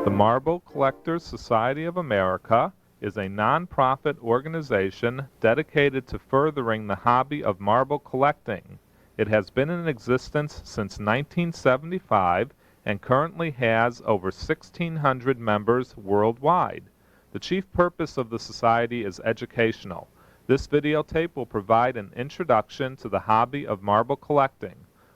The Marble Collectors Society of America is a non-profit organization dedicated to furthering the hobby of marble collecting. It has been in existence since 1975 and currently has over 1,600 members worldwide. The chief purpose of the society is educational. This videotape will provide an introduction to the hobby of marble collecting.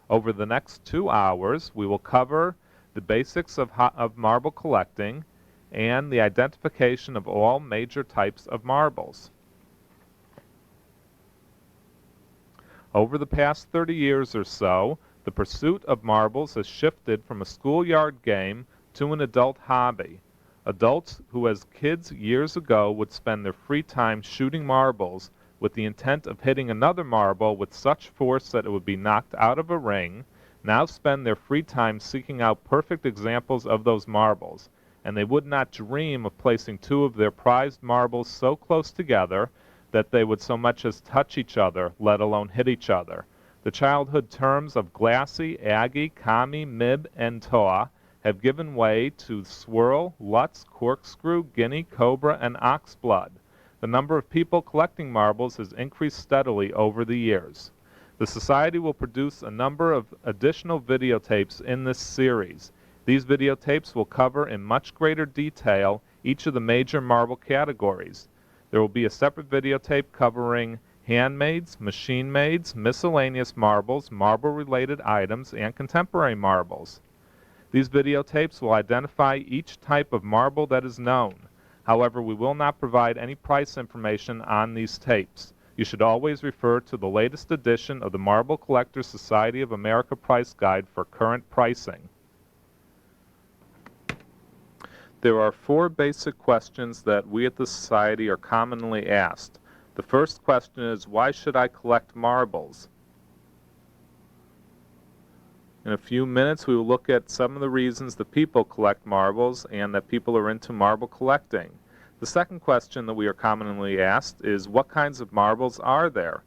Over the next 2 hours, we will cover the basics of marble collecting and the identification of all major types of marbles. Over the past 30 years or so, the pursuit of marbles has shifted from a schoolyard game to an adult hobby. Adults who as kids years ago would spend their free time shooting marbles with the intent of hitting another marble with such force that it would be knocked out of a ring, now spend their free time seeking out perfect examples of those marbles, and they would not dream of placing two of their prized marbles so close together that they would so much as touch each other, let alone hit each other. The childhood terms of glassy, aggie, kami, mib, and toa have given way to swirl, lutz, corkscrew, guinea, cobra, and oxblood. The number of people collecting marbles has increased steadily over the years. The Society will produce a number of additional videotapes in this series. These videotapes will cover in much greater detail each of the major marble categories. There will be a separate videotape covering handmaids, machine-maids, miscellaneous marbles, marble-related items, and contemporary marbles. These videotapes will identify each type of marble that is known. However, we will not provide any price information on these tapes. You should always refer to the latest edition of the Marble Collectors Society of America Price Guide for current pricing. There are 4 basic questions that we at the Society are commonly asked. The first question is, why should I collect marbles? In a few minutes, we will look at some of the reasons that people collect marbles and that people are into marble collecting. The second question that we are commonly asked is, what kinds of marbles are there?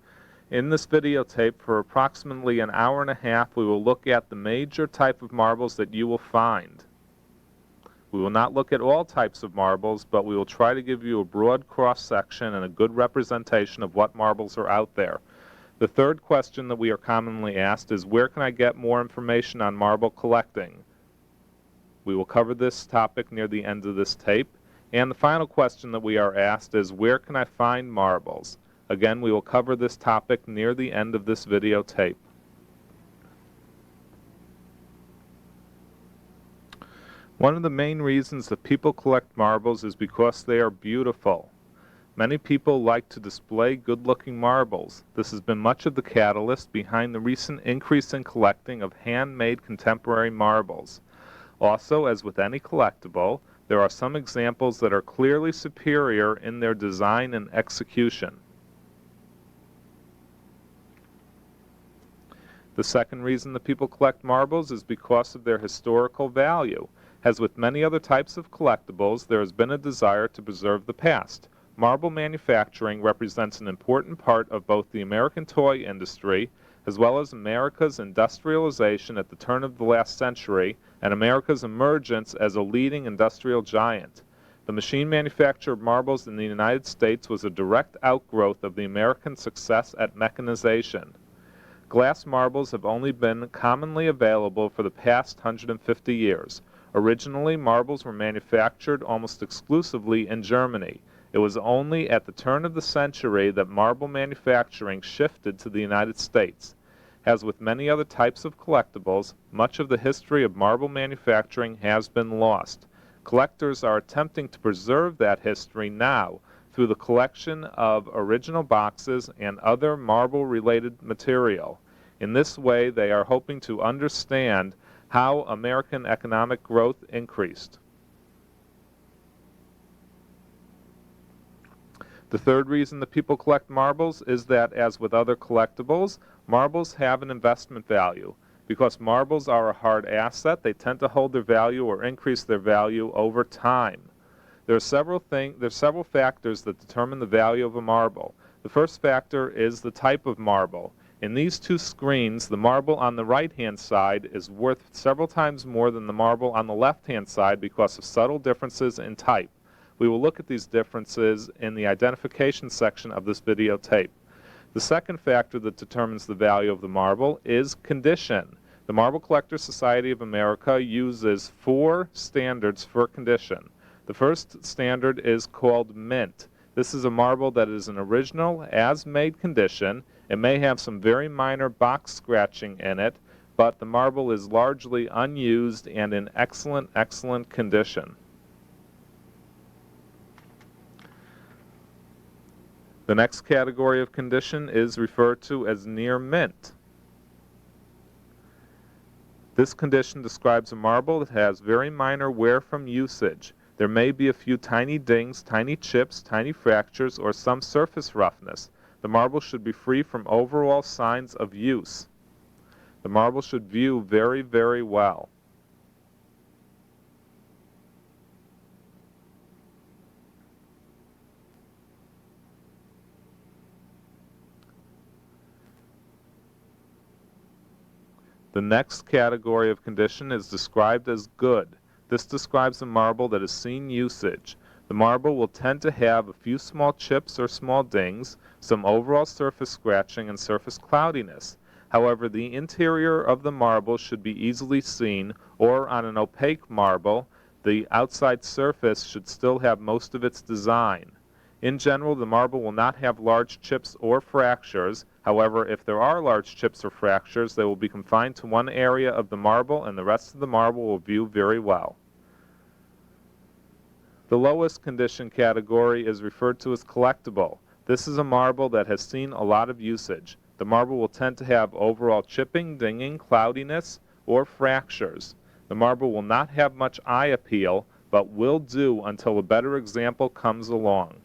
In this videotape, for approximately an hour and a half, we will look at the major type of marbles that you will find. We will not look at all types of marbles, but we will try to give you a broad cross-section and a good representation of what marbles are out there. The third question that we are commonly asked is, where can I get more information on marble collecting? We will cover this topic near the end of this tape. And the final question that we are asked is, where can I find marbles? Again, we will cover this topic near the end of this videotape. One of the main reasons that people collect marbles is because they are beautiful. Many people like to display good-looking marbles. This has been much of the catalyst behind the recent increase in collecting of handmade contemporary marbles. Also, as with any collectible, there are some examples that are clearly superior in their design and execution. The second reason that people collect marbles is because of their historical value. As with many other types of collectibles, there has been a desire to preserve the past. Marble manufacturing represents an important part of both the American toy industry as well as America's industrialization at the turn of the last century and America's emergence as a leading industrial giant. The machine manufacture of marbles in the United States was a direct outgrowth of the American success at mechanization. Glass marbles have only been commonly available for the past 150 years. Originally, marbles were manufactured almost exclusively in Germany. It was only at the turn of the century that marble manufacturing shifted to the United States. As with many other types of collectibles, much of the history of marble manufacturing has been lost. Collectors are attempting to preserve that history now through the collection of original boxes and other marble-related material. In this way, they are hoping to understand how American economic growth increased. The third reason that people collect marbles is that, as with other collectibles, marbles have an investment value. Because marbles are a hard asset, they tend to hold their value or increase their value over time. There are several factors that determine the value of a marble. The first factor is the type of marble. In these two screens, the marble on the right-hand side is worth several times more than the marble on the left-hand side because of subtle differences in type. We will look at these differences in the identification section of this videotape. The second factor that determines the value of the marble is condition. The Marble Collectors Society of America uses 4 standards for condition. The first standard is called mint. This is a marble that is an original, as-made condition. It may have some very minor box scratching in it, but the marble is largely unused and in excellent condition. The next category of condition is referred to as near mint. This condition describes a marble that has very minor wear from usage. There may be a few tiny dings, tiny chips, tiny fractures, or some surface roughness. The marble should be free from overall signs of use. The marble should view very well. The next category of condition is described as good. This describes a marble that has seen usage. The marble will tend to have a few small chips or small dings, some overall surface scratching and surface cloudiness. However, the interior of the marble should be easily seen, or on an opaque marble, the outside surface should still have most of its design. In general, the marble will not have large chips or fractures. However, if there are large chips or fractures, they will be confined to one area of the marble and the rest of the marble will view very well. The lowest condition category is referred to as collectible. This is a marble that has seen a lot of usage. The marble will tend to have overall chipping, dinging, cloudiness, or fractures. The marble will not have much eye appeal, but will do until a better example comes along.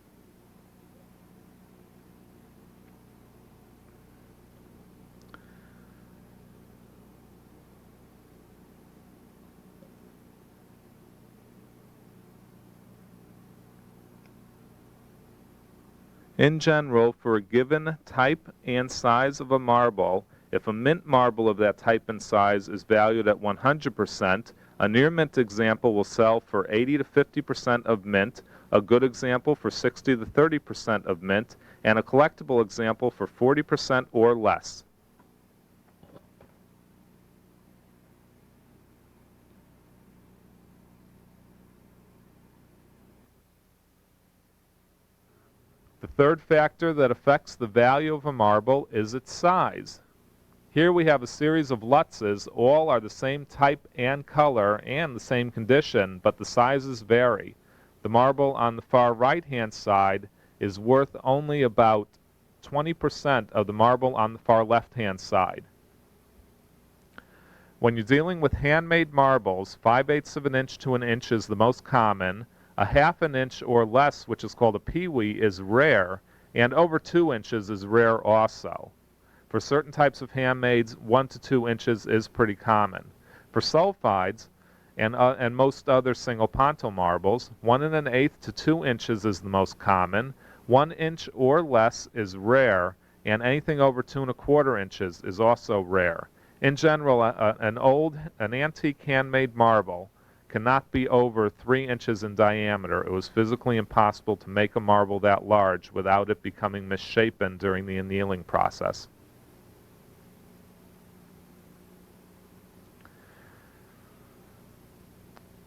In general, for a given type and size of a marble, if a mint marble of that type and size is valued at 100%, a near mint example will sell for 80 to 50% of mint, a good example for 60 to 30% of mint, and a collectible example for 40% or less. The third factor that affects the value of a marble is its size. Here we have a series of Lutzes. All are the same type and color and the same condition, but the sizes vary. The marble on the far right-hand side is worth only about 20% of the marble on the far left-hand side. When you're dealing with handmade marbles, 5/8 of an inch to an inch is the most common. A 1/2 an inch or less, which is called a peewee, is rare, and over 2 inches is rare also. For certain types of handmaids, 1 to 2 inches is pretty common. For sulfides and most other single ponto marbles, 1 1/8 to 2 inches is the most common. 1 inch or less is rare, and anything over 2 1/4 inches is also rare. In general, an antique handmade marble cannot be over 3 inches in diameter. It was physically impossible to make a marble that large without it becoming misshapen during the annealing process.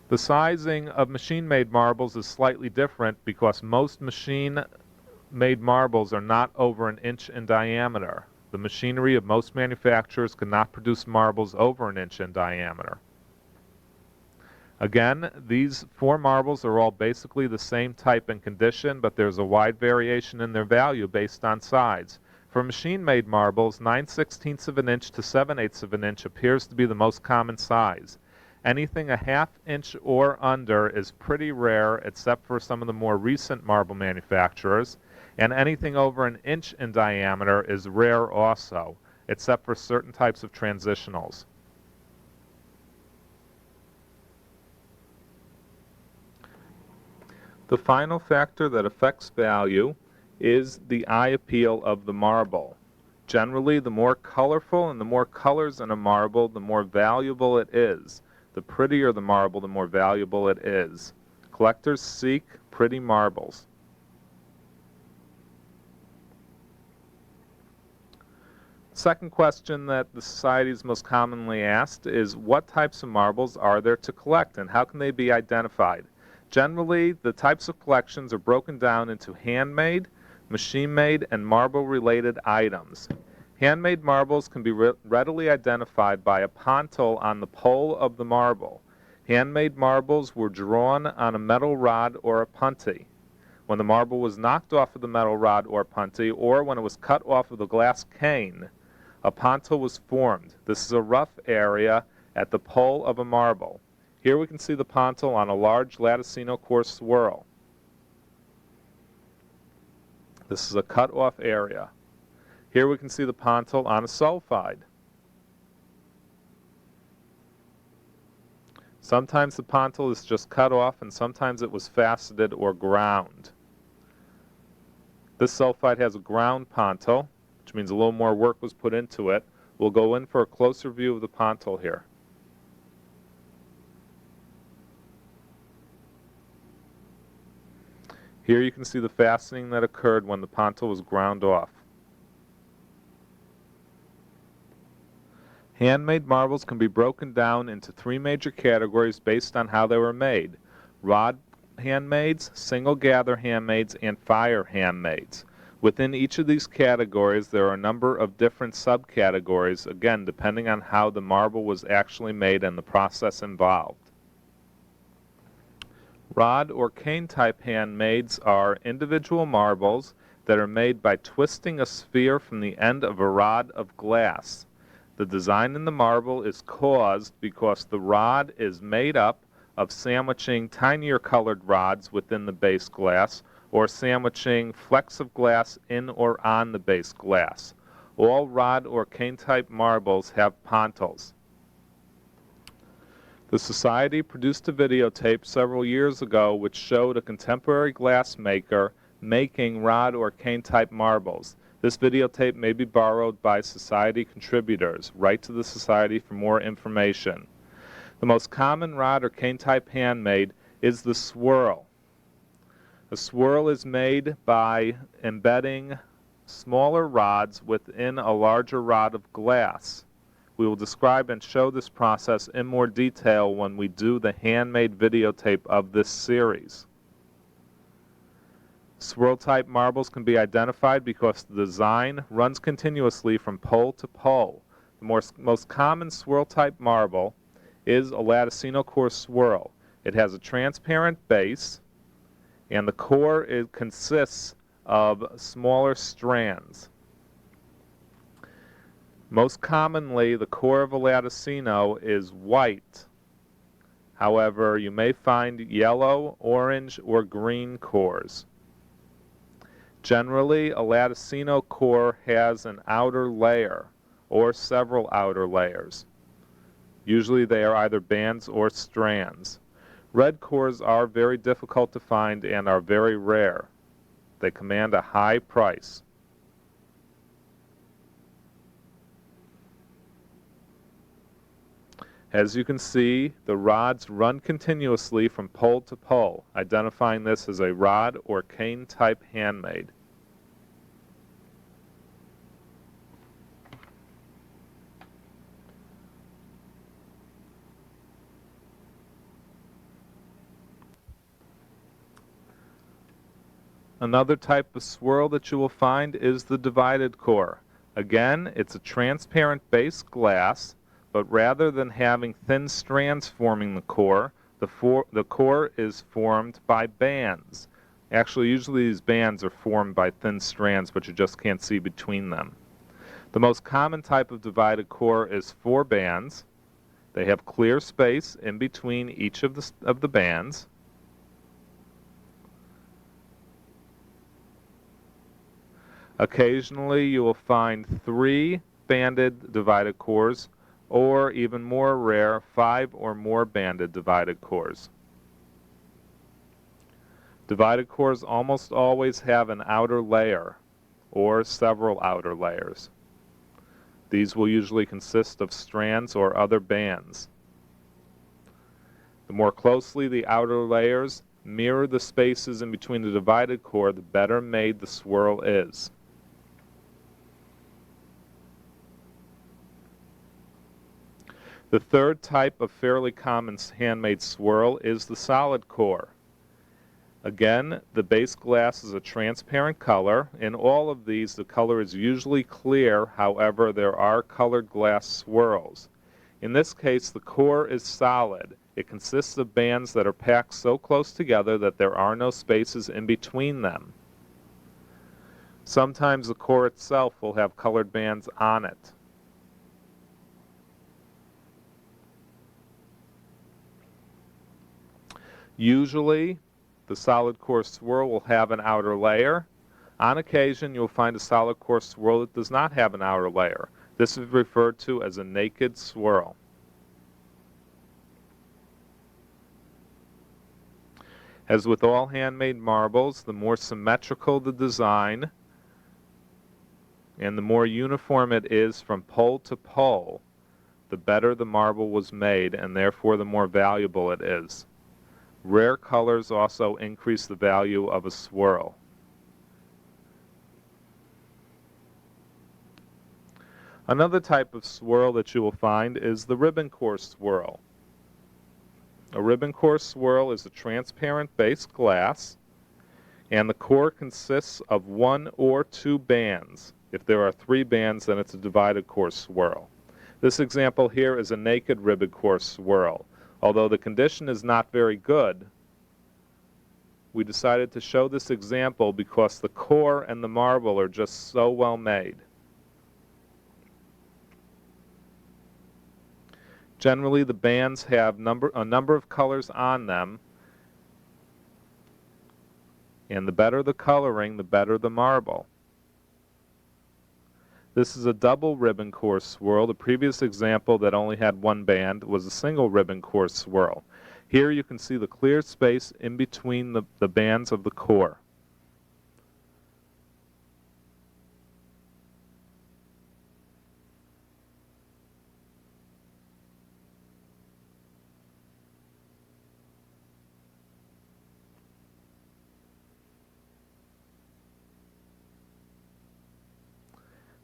The sizing of machine-made marbles is slightly different because most machine-made marbles are not over an inch in diameter. The machinery of most manufacturers cannot produce marbles over an inch in diameter. Again, these 4 marbles are all basically the same type and condition, but there's a wide variation in their value based on size. For machine-made marbles, 9/16 of an inch to 7/8 of an inch appears to be the most common size. Anything a 1/2 inch or under is pretty rare, except for some of the more recent marble manufacturers, and anything over an inch in diameter is rare also, except for certain types of transitionals. The final factor that affects value is the eye appeal of the marble. Generally, the more colorful and the more colors in a marble, the more valuable it is. The prettier the marble, the more valuable it is. Collectors seek pretty marbles. Second question that the society is most commonly asked is, what types of marbles are there to collect and how can they be identified? Generally, the types of collections are broken down into handmade, machine-made, and marble-related items. Handmade marbles can be readily identified by a pontil on the pole of the marble. Handmade marbles were drawn on a metal rod or a punty. When the marble was knocked off of the metal rod or punty, or when it was cut off of the glass cane, a pontil was formed. This is a rough area at the pole of a marble. Here we can see the pontil on a large latticino core swirl. This is a cut-off area. Here we can see the pontil on a sulfide. Sometimes the pontil is just cut off and sometimes it was faceted or ground. This sulfide has a ground pontil, which means a little more work was put into it. We'll go in for a closer view of the pontil here. Here you can see the fastening that occurred when the pontil was ground off. Handmade marbles can be broken down into three major categories based on how they were made: rod handmaids, single gather handmaids, and fire handmaids. Within each of these categories there are a number of different subcategories, again depending on how the marble was actually made and the process involved. Rod or cane type handmaids are individual marbles that are made by twisting a sphere from the end of a rod of glass. The design in the marble is caused because the rod is made up of sandwiching tinier colored rods within the base glass, or sandwiching flecks of glass in or on the base glass. All rod or cane type marbles have pontils. The Society produced a videotape several years ago which showed a contemporary glass maker making rod or cane type marbles. This videotape may be borrowed by Society contributors. Write to the Society for more information. The most common rod or cane type handmade is the swirl. A swirl is made by embedding smaller rods within a larger rod of glass. We will describe and show this process in more detail when we do the handmade videotape of this series. Swirl type marbles can be identified because the design runs continuously from pole to pole. The most common swirl type marble is a latticino core swirl. It has a transparent base and the core consists of smaller strands. Most commonly, the core of a latticino is white. However, you may find yellow, orange, or green cores. Generally, a latticino core has an outer layer or several outer layers. Usually they are either bands or strands. Red cores are very difficult to find and are very rare. They command a high price. As you can see, the rods run continuously from pole to pole, identifying this as a rod or cane type handmade. Another type of swirl that you will find is the divided core. Again, it's a transparent base glass, but rather than having thin strands forming the core is formed by bands. Actually, usually these bands are formed by thin strands, but you just can't see between them. The most common type of divided core is 4 bands. They have clear space in between each of the bands. Occasionally you will find 3 banded divided cores, or even more rare, 5 or more banded divided cores. Divided cores almost always have an outer layer or several outer layers. These will usually consist of strands or other bands. The more closely the outer layers mirror the spaces in between the divided core, the better made the swirl is. The third type of fairly common handmade swirl is the solid core. Again, the base glass is a transparent color. In all of these, the color is usually clear. However, there are colored glass swirls. In this case, the core is solid. It consists of bands that are packed so close together that there are no spaces in between them. Sometimes the core itself will have colored bands on it. Usually, the solid core swirl will have an outer layer. On occasion, you'll find a solid core swirl that does not have an outer layer. This is referred to as a naked swirl. As with all handmade marbles, the more symmetrical the design and the more uniform it is from pole to pole, the better the marble was made, and therefore the more valuable it is. Rare colors also increase the value of a swirl. Another type of swirl that you will find is the ribbon core swirl. A ribbon core swirl is a transparent base glass, and the core consists of one or two bands. If there are three bands, then it's a divided core swirl. This example here is a naked ribbon core swirl. Although the condition is not very good, we decided to show this example because the core and the marble are just so well made. Generally, the bands have a number of colors on them, and the better the coloring, the better the marble. This is a double ribbon core swirl. The previous example that only had one band was a single ribbon core swirl. Here you can see the clear space in between the bands of the core.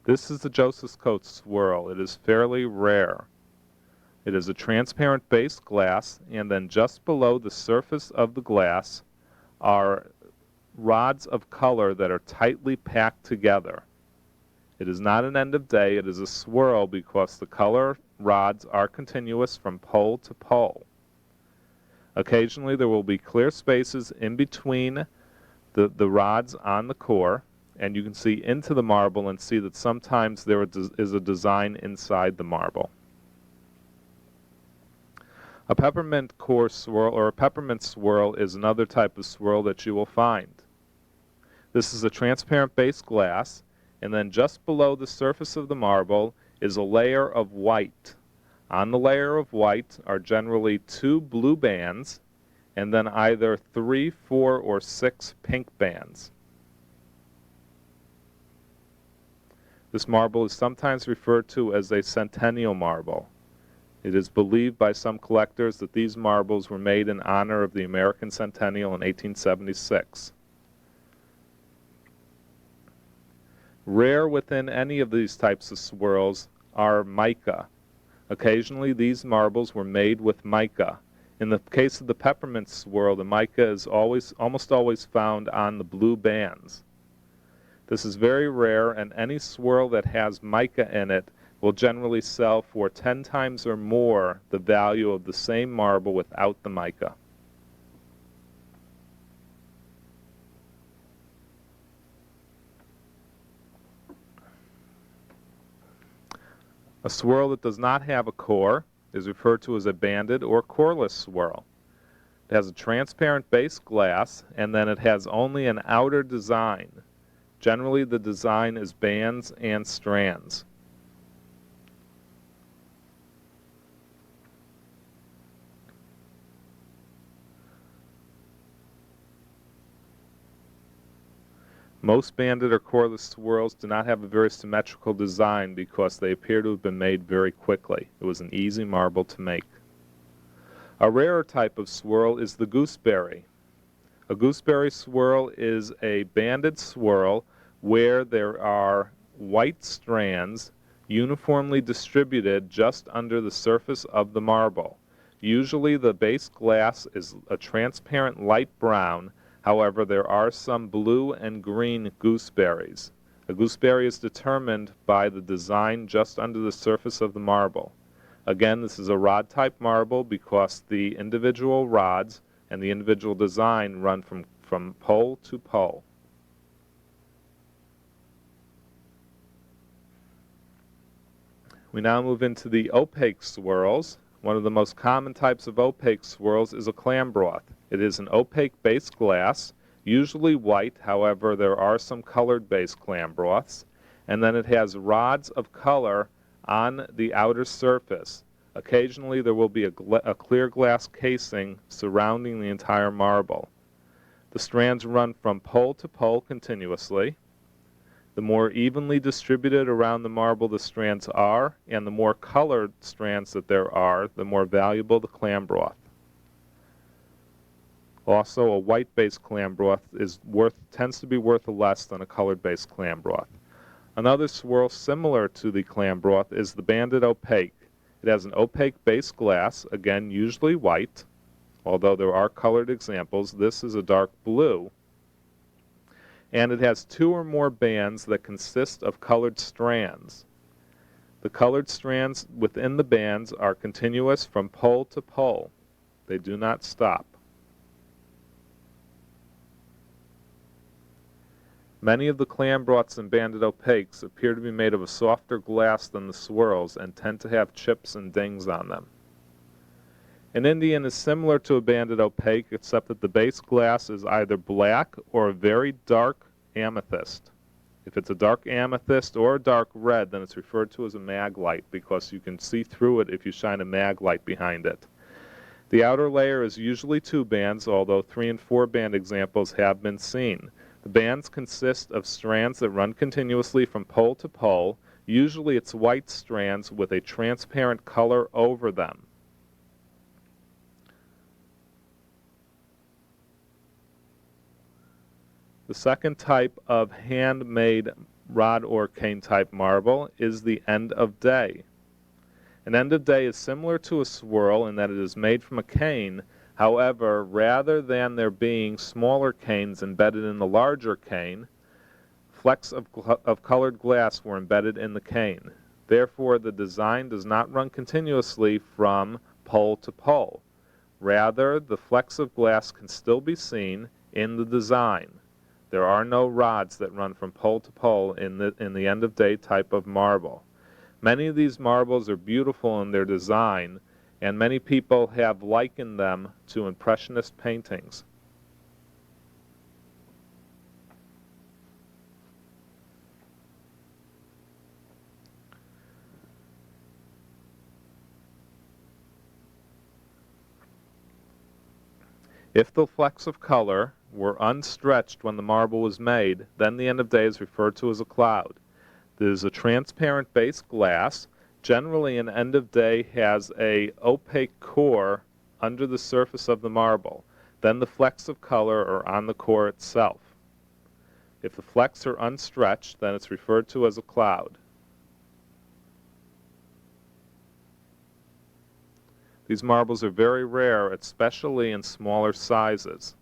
This is the Joseph's Coat swirl. It is fairly rare. It is a transparent base glass, and then just below the surface of the glass are rods of color that are tightly packed together. It is not an end of day, it is a swirl because the color rods are continuous from pole to pole. Occasionally there will be clear spaces in between the rods on the core, and you can see into the marble and see that sometimes there is a design inside the marble. A peppermint core swirl or a peppermint swirl is another type of swirl that you will find. This is a transparent base glass, and then just below the surface of the marble is a layer of white. On the layer of white are generally two blue bands, and then either 3, 4, or 6 pink bands. This marble is sometimes referred to as a centennial marble. It is believed by some collectors that these marbles were made in honor of the American Centennial in 1876. Rare within any of these types of swirls are mica. Occasionally these marbles were made with mica. In the case of the peppermint swirl, the mica is almost always found on the blue bands. This is very rare, and any swirl that has mica in it will generally sell for 10 times or more the value of the same marble without the mica. A swirl that does not have a core is referred to as a banded or coreless swirl. It has a transparent base glass, and then it has only an outer design. Generally, the design is bands and strands. Most banded or coreless swirls do not have a very symmetrical design because they appear to have been made very quickly. It was an easy marble to make. A rarer type of swirl is the gooseberry. A gooseberry swirl is a banded swirl where there are white strands uniformly distributed just under the surface of the marble. Usually the base glass is a transparent light brown. However, there are some blue and green gooseberries. A gooseberry is determined by the design just under the surface of the marble. Again, this is a rod type marble because the individual rods and the individual design run from pole to pole. We now move into the opaque swirls. One of the most common types of opaque swirls is a clam broth. It is an opaque base glass, usually white, however there are some colored base clam broths, and then it has rods of color on the outer surface. Occasionally there will be a clear glass casing surrounding the entire marble. The strands run from pole to pole continuously. The more evenly distributed around the marble the strands are, and the more colored strands that there are, the more valuable the clam broth. Also, a white-based clam broth tends to be worth less than a colored-based clam broth. Another swirl similar to the clam broth is the banded opaque. It has an opaque base glass, again usually white, although there are colored examples. This is a dark blue. And it has two or more bands that consist of colored strands. The colored strands within the bands are continuous from pole to pole. They do not stop. Many of the clam broths and banded opaques appear to be made of a softer glass than the swirls and tend to have chips and dings on them. An Indian is similar to a banded opaque, except that the base glass is either black or a very dark amethyst. If it's a dark amethyst or a dark red, then it's referred to as a mag light because you can see through it if you shine a mag light behind it. The outer layer is usually 2 bands, although 3 and 4 band examples have been seen. The bands consist of strands that run continuously from pole to pole. Usually it's white strands with a transparent color over them. The second type of handmade rod or cane type marble is the end of day. An end of day is similar to a swirl in that it is made from a cane. However, rather than there being smaller canes embedded in the larger cane, flecks of colored glass were embedded in the cane. Therefore, the design does not run continuously from pole to pole. Rather, the flecks of glass can still be seen in the design. There are no rods that run from pole to pole in the end of day type of marble. Many of these marbles are beautiful in their design, and many people have likened them to impressionist paintings. If the flecks of color were unstretched when the marble was made, then the end of day is referred to as a cloud. There is a transparent base glass. Generally, an end of day has an opaque core under the surface of the marble. Then the flecks of color are on the core itself. If the flecks are unstretched, then it's referred to as a cloud. These marbles are very rare, especially in smaller sizes.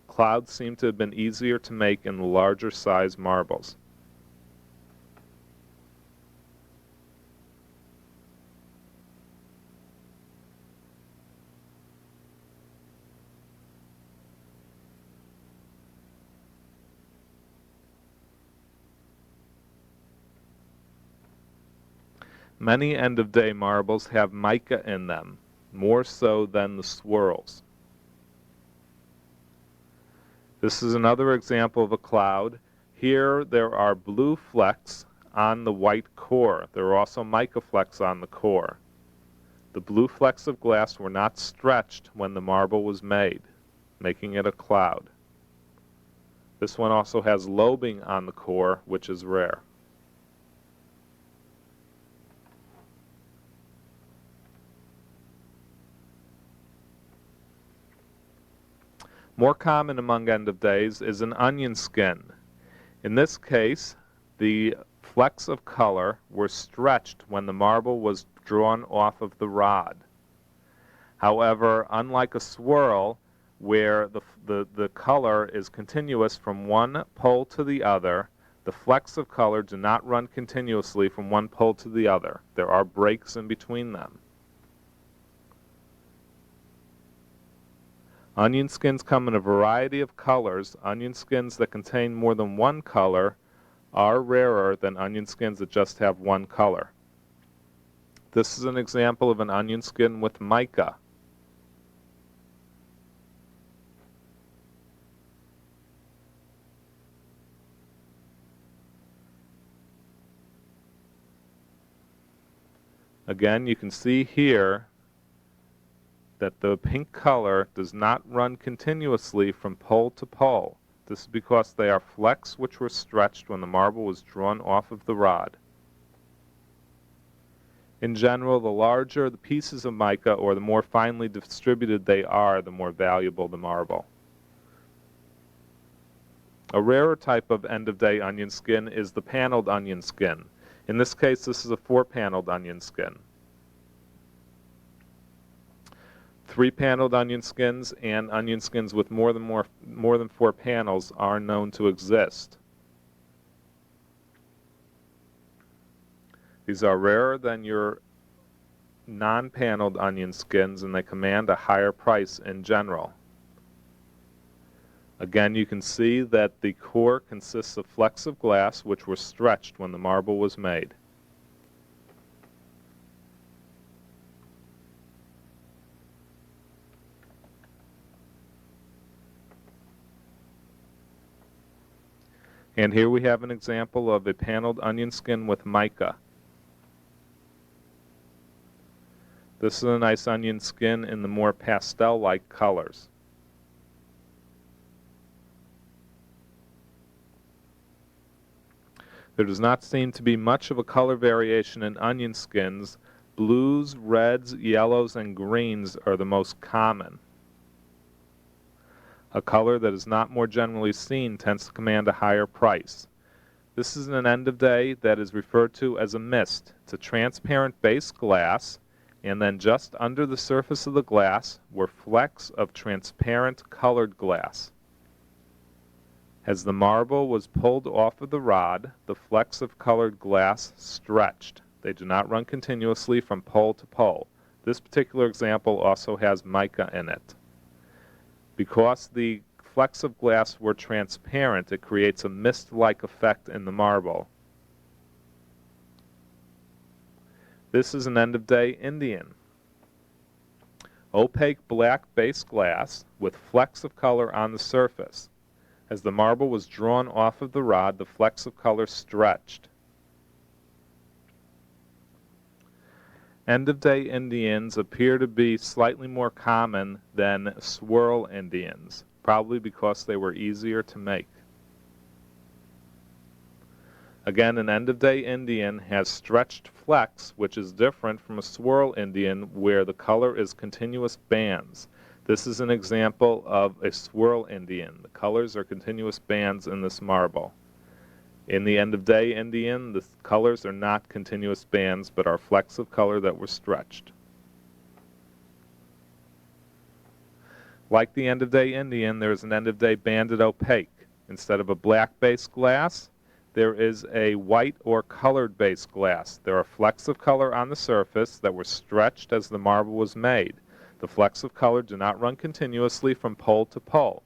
Clouds seem to have been easier to make in the larger size marbles. Many end-of-day marbles have mica in them, more so than the swirls. This is another example of a cloud. Here there are blue flecks on the white core. There are also mica flecks on the core. The blue flecks of glass were not stretched when the marble was made, making it a cloud. This one also has lobing on the core, which is rare. More common among end-of-days is an onion skin. In this case, the flecks of color were stretched when the marble was drawn off of the rod. However, unlike a swirl, where the color is continuous from one pole to the other, the flecks of color do not run continuously from one pole to the other. There are breaks in between them. Onion skins come in a variety of colors. Onion skins that contain more than one color are rarer than onion skins that just have one color. This is an example of an onion skin with mica. Again, you can see here that the pink color does not run continuously from pole to pole. This is because they are flecks which were stretched when the marble was drawn off of the rod. In general, the larger the pieces of mica or the more finely distributed they are, the more valuable the marble. A rarer type of end-of-day onion skin is the paneled onion skin. In this case, this is a 4-paneled onion skin. 3-paneled onion skins and onion skins with more than 4 panels are known to exist. These are rarer than your non-paneled onion skins, and they command a higher price in general. Again, you can see that the core consists of flecks of glass which were stretched when the marble was made. And here we have an example of a paneled onion skin with mica. This is a nice onion skin in the more pastel-like colors. There does not seem to be much of a color variation in onion skins. Blues, reds, yellows, and greens are the most common. A color that is not more generally seen tends to command a higher price. This is an end-of-day that is referred to as a mist. It's a transparent base glass, and then just under the surface of the glass were flecks of transparent colored glass. As the marble was pulled off of the rod, the flecks of colored glass stretched. They do not run continuously from pole to pole. This particular example also has mica in it. Because the flecks of glass were transparent, it creates a mist-like effect in the marble. This is an end-of-day Indian. Opaque black base glass with flecks of color on the surface. As the marble was drawn off of the rod, the flecks of color stretched. End-of-day Indians appear to be slightly more common than swirl Indians, probably because they were easier to make. Again, an end-of-day Indian has stretched flecks, which is different from a swirl Indian where the color is continuous bands. This is an example of a swirl Indian. The colors are continuous bands in this marble. In the end-of-day Indian, the colors are not continuous bands, but are flecks of color that were stretched. Like the end-of-day Indian, there is an end-of-day banded opaque. Instead of a black base glass, there is a white or colored base glass. There are flecks of color on the surface that were stretched as the marble was made. The flecks of color do not run continuously from pole to pole.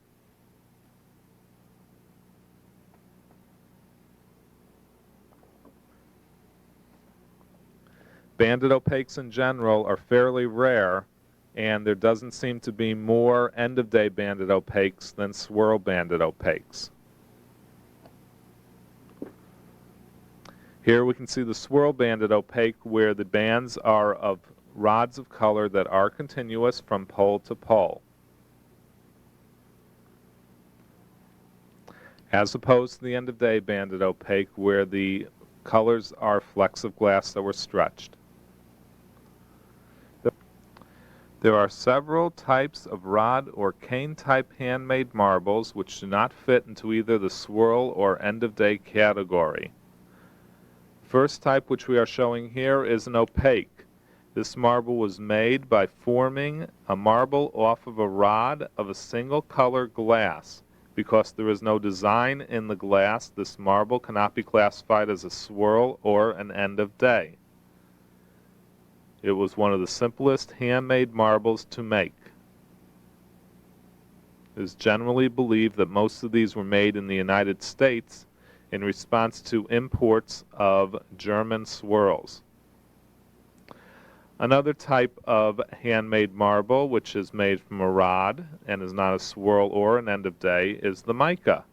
Banded opaques in general are fairly rare, and there doesn't seem to be more end-of-day banded opaques than swirl banded opaques. Here we can see the swirl banded opaque where the bands are of rods of color that are continuous from pole to pole. as opposed to the end of day banded opaque where the colors are flecks of glass that were stretched. There are several types of rod or cane type handmade marbles which do not fit into either the swirl or end of day category. First type which we are showing here is an opaque. This marble was made by forming a marble off of a rod of a single color glass. Because there is no design in the glass, this marble cannot be classified as a swirl or an end of day. It was one of the simplest handmade marbles to make. It is generally believed that most of these were made in the United States in response to imports of German swirls. Another type of handmade marble, which is made from a rod and is not a swirl or an end of day, is the mica.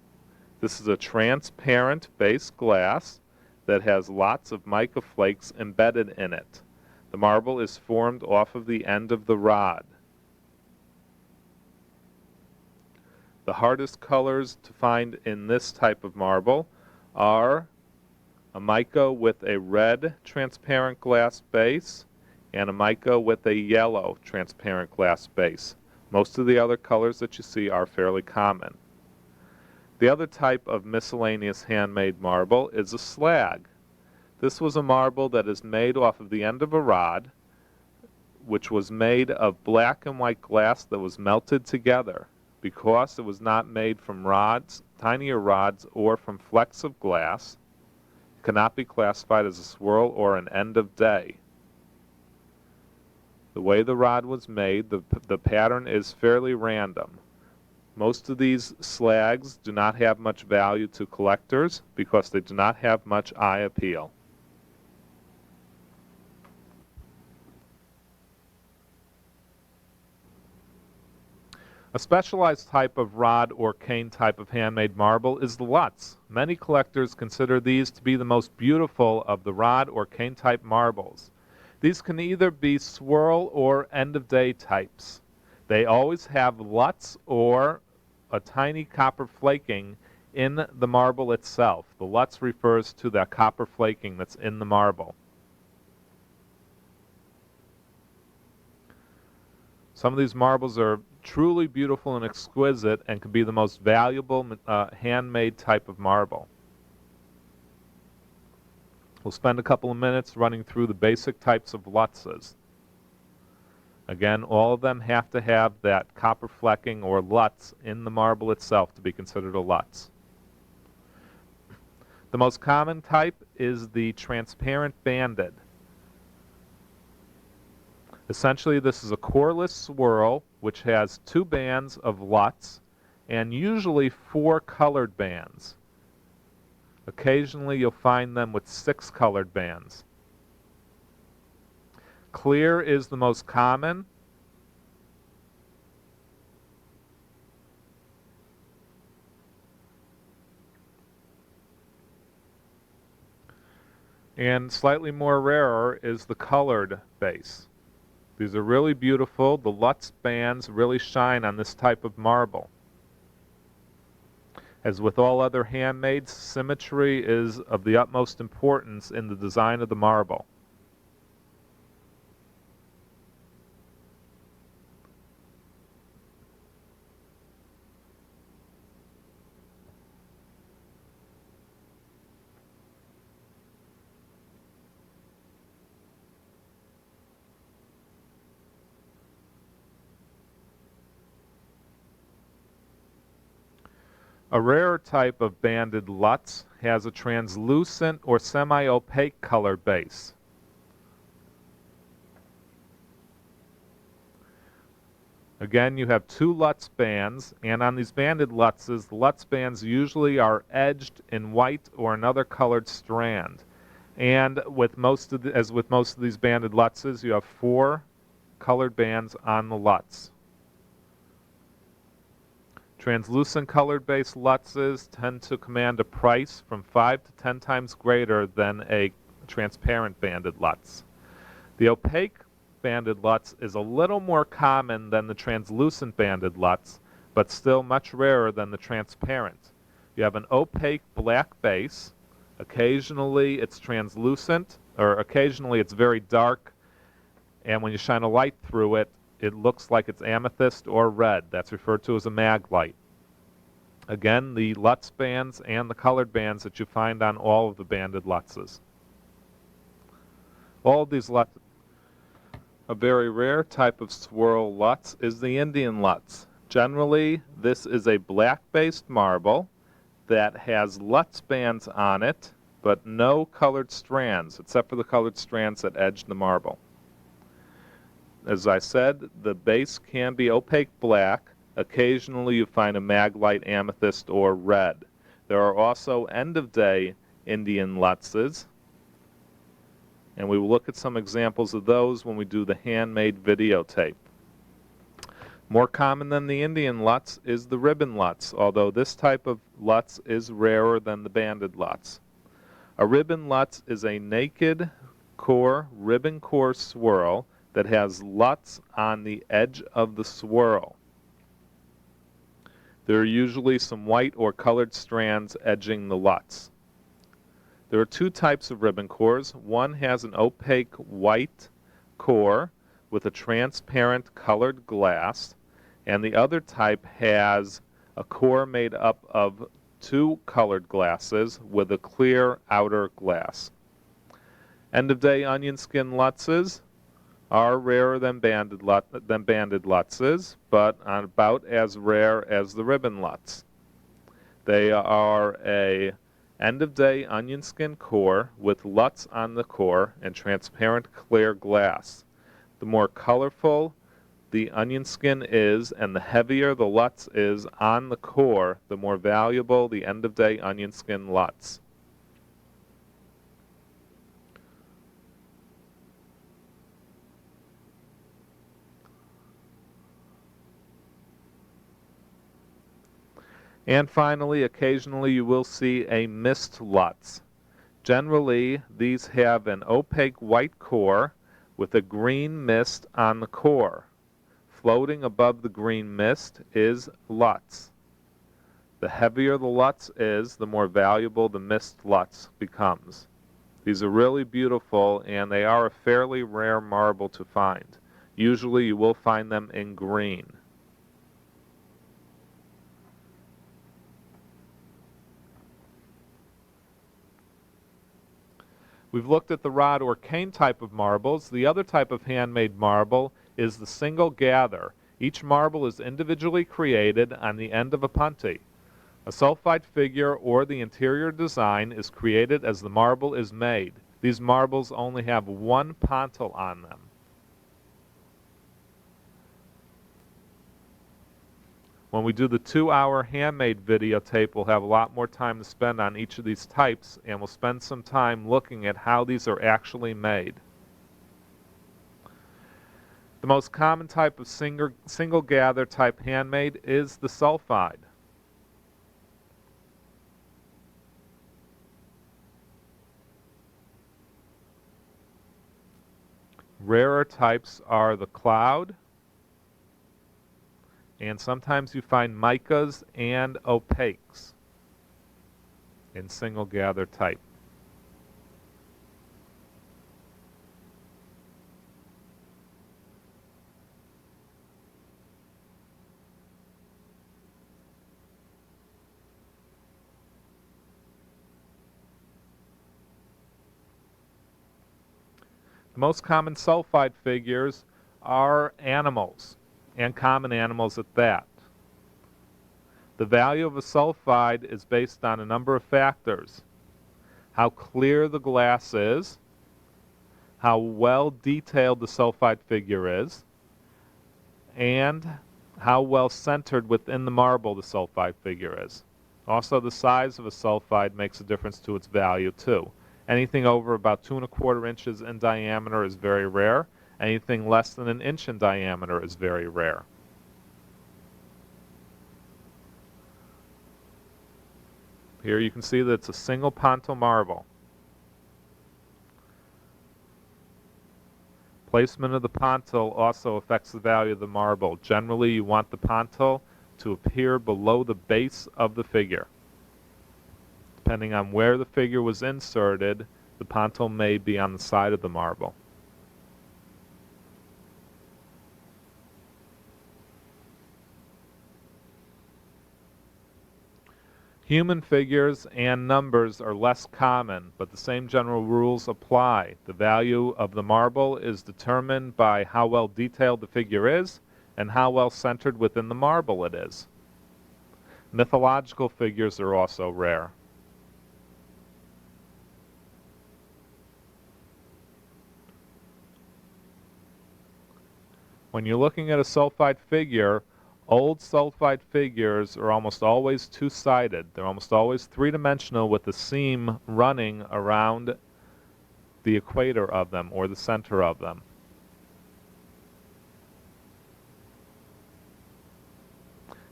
This is a transparent base glass that has lots of mica flakes embedded in it. The marble is formed off of the end of the rod. The hardest colors to find in this type of marble are a mica with a red transparent glass base and a mica with a yellow transparent glass base. Most of the other colors that you see are fairly common. The other type of miscellaneous handmade marble is a slag. This was a marble that is made off of the end of a rod, which was made of black and white glass that was melted together. Because it was not made from rods, tinier rods, or from flecks of glass, it cannot be classified as a swirl or an end of day. The way the rod was made, the pattern is fairly random. Most of these slags do not have much value to collectors because they do not have much eye appeal. A specialized type of rod or cane type of handmade marble is the Lutz. Many collectors consider these to be the most beautiful of the rod or cane type marbles. These can either be swirl or end of day types. They always have Lutz or a tiny copper flaking in the marble itself. The Lutz refers to that copper flaking that's in the marble. Some of these marbles are truly beautiful and exquisite and can be the most valuable handmade type of marble. We'll spend a couple of minutes running through the basic types of Lutzes. Again, all of them have to have that copper flecking or Lutz in the marble itself to be considered a Lutz. The most common type is the transparent banded. Essentially, this is a coreless swirl which has 2 bands of Lutz and usually 4 colored bands. Occasionally, you'll find them with 6 colored bands. Clear is the most common. And slightly more rarer is the colored base. These are really beautiful. The Lutz bands really shine on this type of marble. As with all other handmades, symmetry is of the utmost importance in the design of the marble. A rarer type of banded Lutz has a translucent or semi-opaque color base. Again, you have 2 Lutz bands, and on these banded Lutzes, the Lutz bands usually are edged in white or another colored strand. And as with most of these banded Lutzes, you have 4 colored bands on the Lutz. Translucent colored base Lutzes tend to command a price from 5 to 10 times greater than a transparent banded Lutz. The opaque banded Lutz is a little more common than the translucent banded Lutz, but still much rarer than the transparent. You have an opaque black base. Occasionally it's translucent, or occasionally it's very dark, and when you shine a light through it, it looks like it's amethyst or red. That's referred to as a mag light. Again, the Lutz bands and the colored bands that you find on all of the banded Lutzes. All of these Lutzes. A very rare type of swirl Lutz is the Indian Lutz. Generally, this is a black-based marble that has Lutz bands on it, but no colored strands, except for the colored strands that edge the marble. As I said, the base can be opaque black. Occasionally you find a maglite, amethyst, or red. There are also end-of-day Indian Lutzes, and we will look at some examples of those when we do the handmade videotape. More common than the Indian Lutz is the ribbon Lutz, although this type of Lutz is rarer than the banded Lutz. A ribbon Lutz is a naked core, ribbon core swirl that has Lutz on the edge of the swirl. There are usually some white or colored strands edging the Lutz. There are two types of ribbon cores. One has an opaque white core with a transparent colored glass, and the other type has a core made up of two colored glasses with a clear outer glass. End-of-day onion skin Lutzes are rarer than banded Lutzes, but about as rare as the ribbon Lutz. They are a end-of-day onion skin core with Lutz on the core and transparent clear glass. The more colorful the onion skin is and the heavier the Lutz is on the core, the more valuable the end-of-day onion skin Lutz. And finally, occasionally you will see a mist Lutz. Generally, these have an opaque white core with a green mist on the core. Floating above the green mist is Lutz. The heavier the Lutz is, the more valuable the mist Lutz becomes. These are really beautiful, and they are a fairly rare marble to find. Usually you will find them in green. We've looked at the rod or cane type of marbles. The other type of handmade marble is the single gather. Each marble is individually created on the end of a punty. A sulfide figure or the interior design is created as the marble is made. These marbles only have one pontil on them. When we do the 2-hour handmade videotape, we'll have a lot more time to spend on each of these types, and we'll spend some time looking at how these are actually made. The most common type of single gather type handmade is the sulfide. Rarer types are the cloud, and sometimes you find micas and opaques in single gather type. The most common sulfide figures are animals, and common animals at that. The value of a sulfide is based on a number of factors: how clear the glass is, how well detailed the sulfide figure is, and how well centered within the marble the sulfide figure is. Also, the size of a sulfide makes a difference to its value too. Anything over about 2 1/4 inches in diameter is very rare. Anything less than 1 inch in diameter is very rare. Here you can see that it's a single pontil marble. Placement of the pontil also affects the value of the marble. Generally, you want the pontil to appear below the base of the figure. Depending on where the figure was inserted, the pontil may be on the side of the marble. Human figures and numbers are less common, but the same general rules apply. The value of the marble is determined by how well detailed the figure is and how well centered within the marble it is. Mythological figures are also rare. When you're looking at a sulfide figure, old sulfide figures are almost always two-sided. They're almost always three-dimensional with the seam running around the equator of them or the center of them.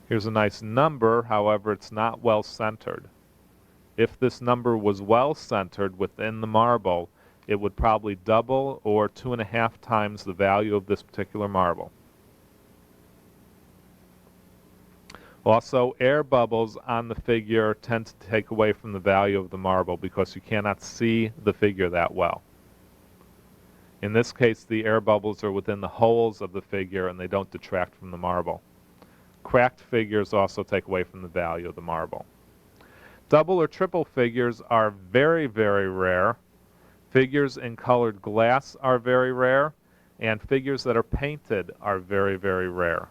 Here's a nice number, however, it's not well centered. If this number was well centered within the marble, it would probably double or 2.5 times the value of this particular marble. Also, air bubbles on the figure tend to take away from the value of the marble because you cannot see the figure that well. In this case, the air bubbles are within the holes of the figure and they don't detract from the marble. Cracked figures also take away from the value of the marble. Double or triple figures are very, very rare. Figures in colored glass are very rare, and figures that are painted are very, very rare.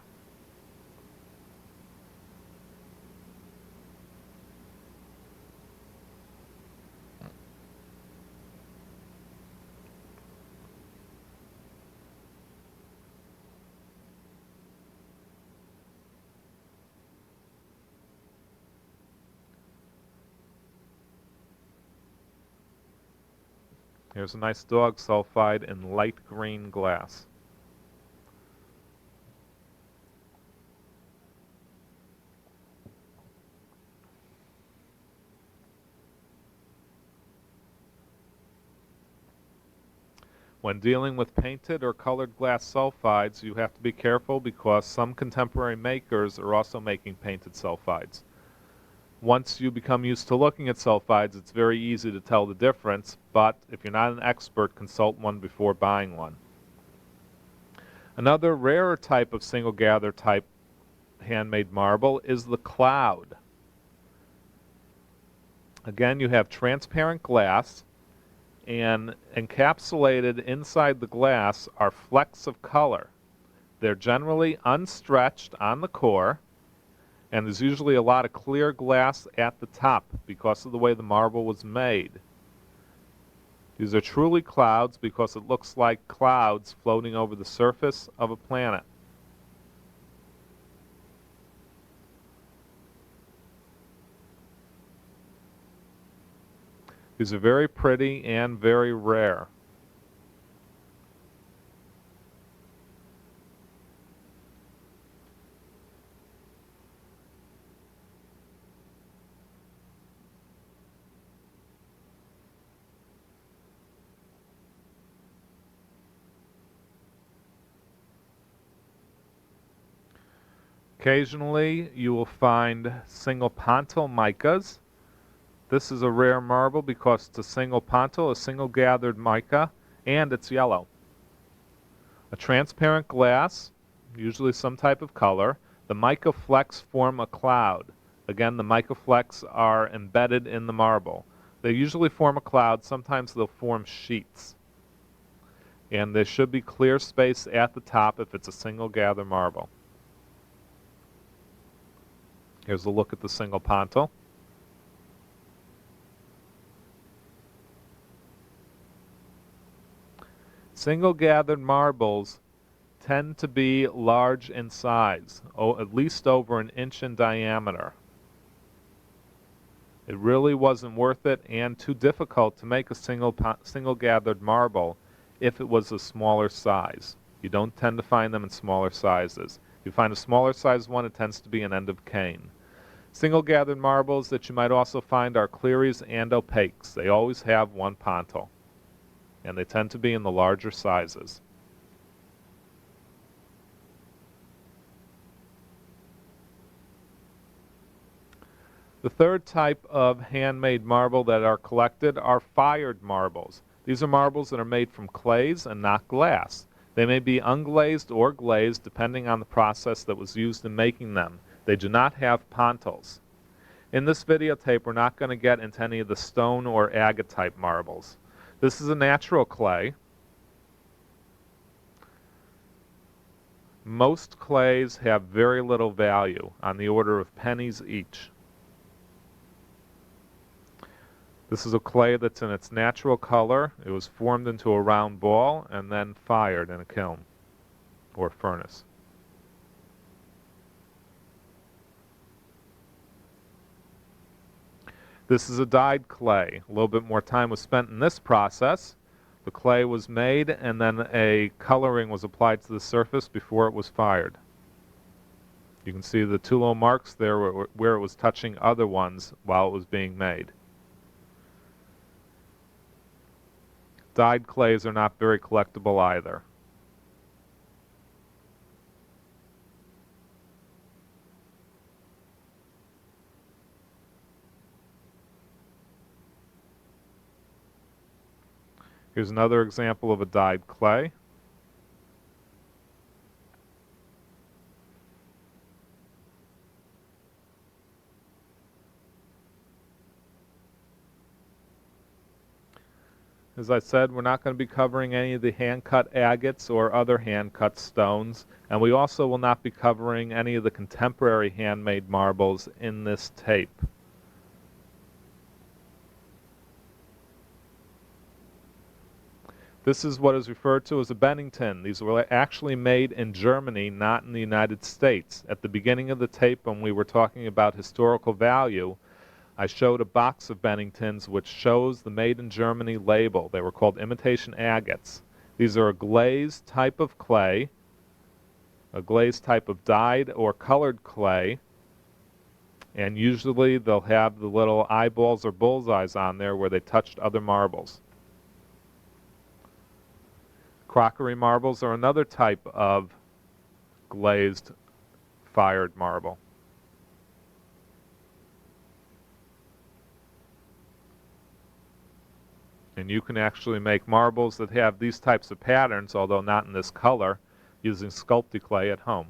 Here's a nice dog sulfide in light green glass. When dealing with painted or colored glass sulfides, you have to be careful because some contemporary makers are also making painted sulfides. Once you become used to looking at sulfides, it's very easy to tell the difference, but if you're not an expert, consult one before buying one. Another rarer type of single gather type handmade marble is the cloud. Again, you have transparent glass, and encapsulated inside the glass are flecks of color. They're generally unstretched on the core, and there's usually a lot of clear glass at the top because of the way the marble was made. These are truly clouds because it looks like clouds floating over the surface of a planet. These are very pretty and very rare. Occasionally, you will find single pontil micas. This is a rare marble because it's a single pontil, a single gathered mica, and it's yellow. A transparent glass, usually some type of color. The mica flecks form a cloud. Again, the mica flecks are embedded in the marble. They usually form a cloud, sometimes they'll form sheets. And there should be clear space at the top if it's a single gather marble. Here's a look at the single pontil. Single gathered marbles tend to be large in size, at least over an inch in diameter. It really wasn't worth it and too difficult to make a single gathered marble if it was a smaller size. You don't tend to find them in smaller sizes. If you find a smaller size one, it tends to be an end of cane. Single gathered marbles that you might also find are clearies and opaques. They always have one pontil, and they tend to be in the larger sizes. The The third type of handmade marble that are collected are fired marbles. These are marbles that are made from clays and not glass. They may be unglazed or glazed depending on the process that was used in making them. They do not have pontils. In this videotape, we're not going to get into any of the stone or agate type marbles. This is a natural clay. Most clays have very little value, on the order of pennies each. This is a clay that's in its natural color. It was formed into a round ball and then fired in a kiln or furnace. This is a dyed clay. A little bit more time was spent in this process. The clay was made and then a coloring was applied to the surface before it was fired. You can see the two little marks there where it was touching other ones while it was being made. Dyed clays are not very collectible either. Here's another example of a dyed clay. As I said, we're not going to be covering any of the hand-cut agates or other hand-cut stones, and we also will not be covering any of the contemporary handmade marbles in this tape. This is what is referred to as a Bennington. These were actually made in Germany, not in the United States. At the beginning of the tape, when we were talking about historical value, I showed a box of Benningtons which shows the Made in Germany label. They were called imitation agates. These are a glazed type of clay, a glazed type of dyed or colored clay, and usually they'll have the little eyeballs or bullseyes on there where they touched other marbles. Crockery marbles are another type of glazed fired marble. And you can actually make marbles that have these types of patterns, although not in this color, using Sculpti-Clay at home.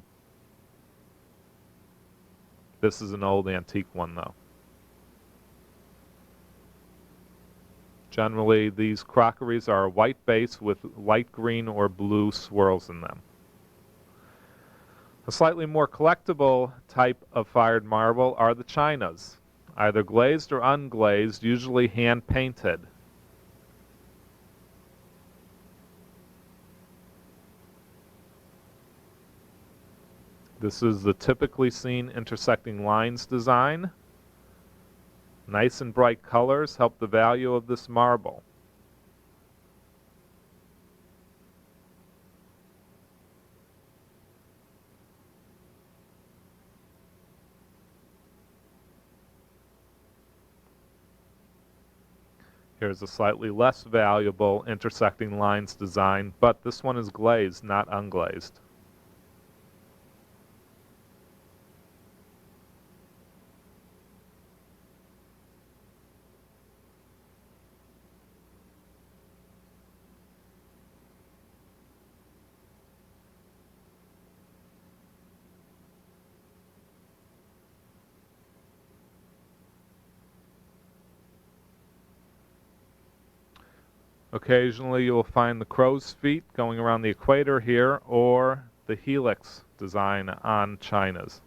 This is an old antique one, though. Generally, these crockeries are a white base with light green or blue swirls in them. A slightly more collectible type of fired marble are the chinas, either glazed or unglazed, usually hand-painted. This is the typically seen intersecting lines design. Nice and bright colors help the value of this marble. Here's a slightly less valuable intersecting lines design, but this one is glazed, not unglazed. Occasionally you will find the crow's feet going around the equator here, or the helix design on chinas.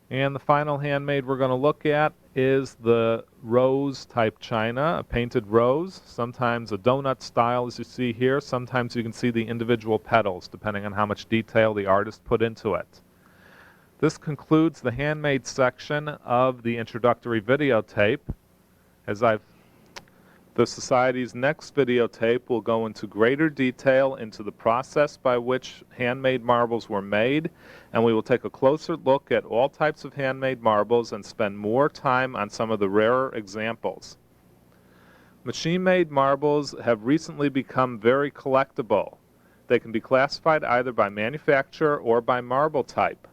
And the final handmade we're going to look at is the rose type china, a painted rose, sometimes a donut style as you see here, sometimes you can see the individual petals depending on how much detail the artist put into it. This concludes the handmade section of the introductory videotape. As I've The Society's next videotape will go into greater detail into the process by which handmade marbles were made, and we will take a closer look at all types of handmade marbles and spend more time on some of the rarer examples. Machine-made marbles have recently become very collectible. They can be classified either by manufacturer or by marble type.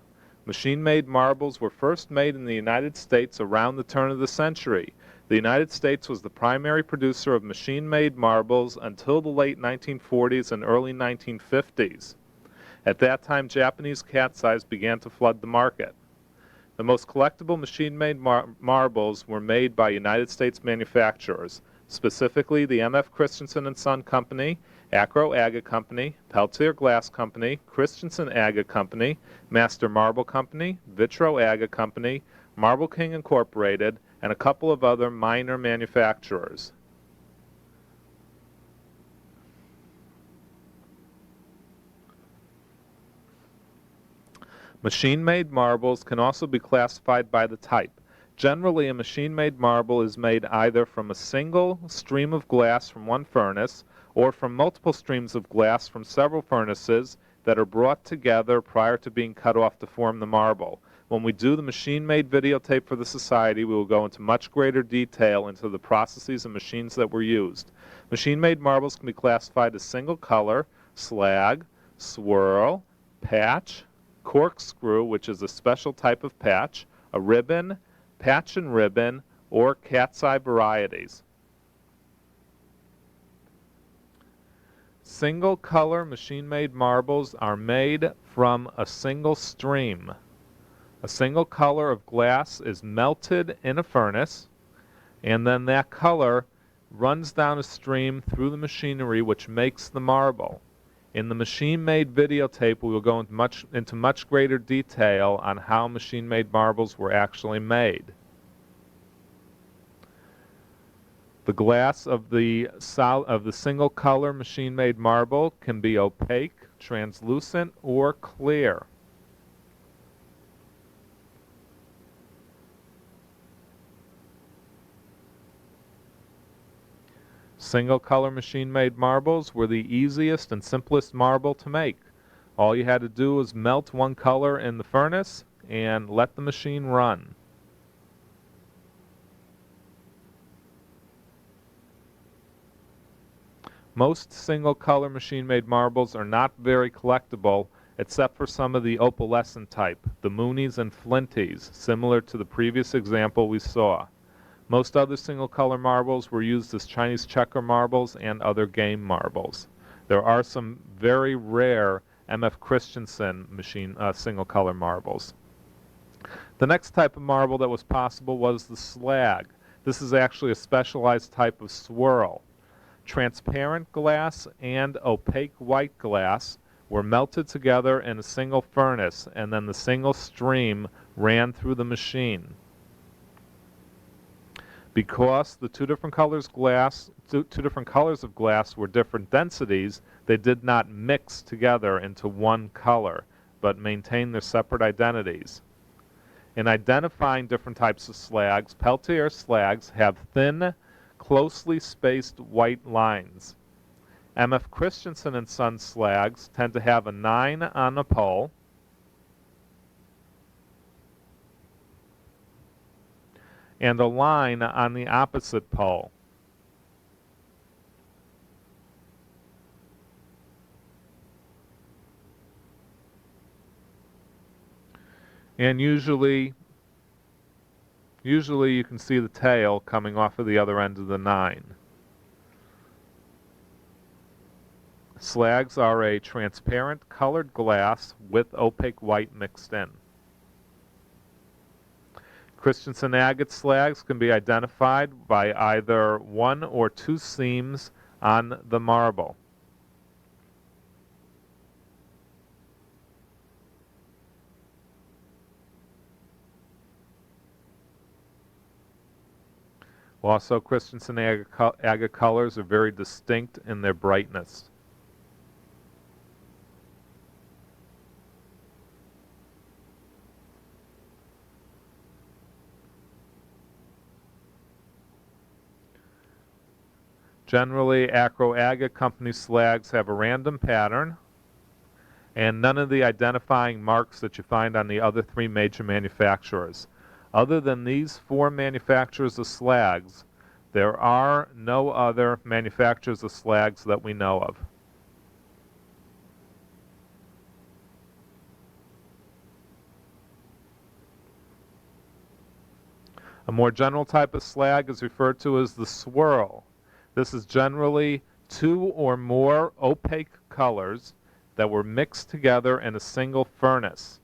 Machine-made marbles were first made in the United States around the turn of the century. The United States was the primary producer of machine-made marbles until the late 1940s and early 1950s. At that time, Japanese cat's eyes began to flood the market. The most collectible machine-made marbles were made by United States manufacturers, specifically the M.F. Christensen and Son Company, Acro Agate Company, Peltier Glass Company, Christensen Agate Company, Master Marble Company, Vitro Agate Company, Marble King Incorporated, and a couple of other minor manufacturers. Machine-made marbles can also be classified by the type. Generally, a machine-made marble is made either from a single stream of glass from one furnace or from multiple streams of glass from several furnaces that are brought together prior to being cut off to form the marble. When we do the machine-made videotape for the Society, we will go into much greater detail into the processes and machines that were used. Machine-made marbles can be classified as single color, slag, swirl, patch, corkscrew, which is a special type of patch, a ribbon, patch and ribbon, or cat's eye varieties. Single color machine-made marbles are made from a single stream. A single color of glass is melted in a furnace, and then that color runs down a stream through the machinery which makes the marble. In the machine-made videotape, we will go into much greater detail on how machine-made marbles were actually made. The glass of the single color machine-made marble can be opaque, translucent, or clear. Single color machine-made marbles were the easiest and simplest marble to make. All you had to do was melt one color in the furnace and let the machine run. Most single color machine-made marbles are not very collectible except for some of the opalescent type, the Moonies and Flinties, similar to the previous example we saw. Most other single color marbles were used as Chinese checker marbles and other game marbles. There are some very rare M.F. Christensen single color marbles. The next type of marble that was possible was the slag. This is actually a specialized type of swirl. Transparent glass and opaque white glass were melted together in a single furnace, and then the single stream ran through the machine. Because the two different colors of glass were different densities, they did not mix together into one color, but maintained their separate identities. In identifying different types of slags, Peltier slags have thin, closely spaced white lines. M.F. Christensen and Son slags tend to have a 9 on the pole, and a line on the opposite pole. And usually you can see the tail coming off of the other end of the 9. Slags are a transparent colored glass with opaque white mixed in. Christensen agate slags can be identified by either one or two seams on the marble. Also, Christensen agate colors are very distinct in their brightness. Generally, acro-agate company slags have a random pattern, and none of the identifying marks that you find on the other three major manufacturers. Other than these four manufacturers of slags, there are no other manufacturers of slags that we know of. A more general type of slag is referred to as the swirl. This is generally two or more opaque colors that were mixed together in a single furnace,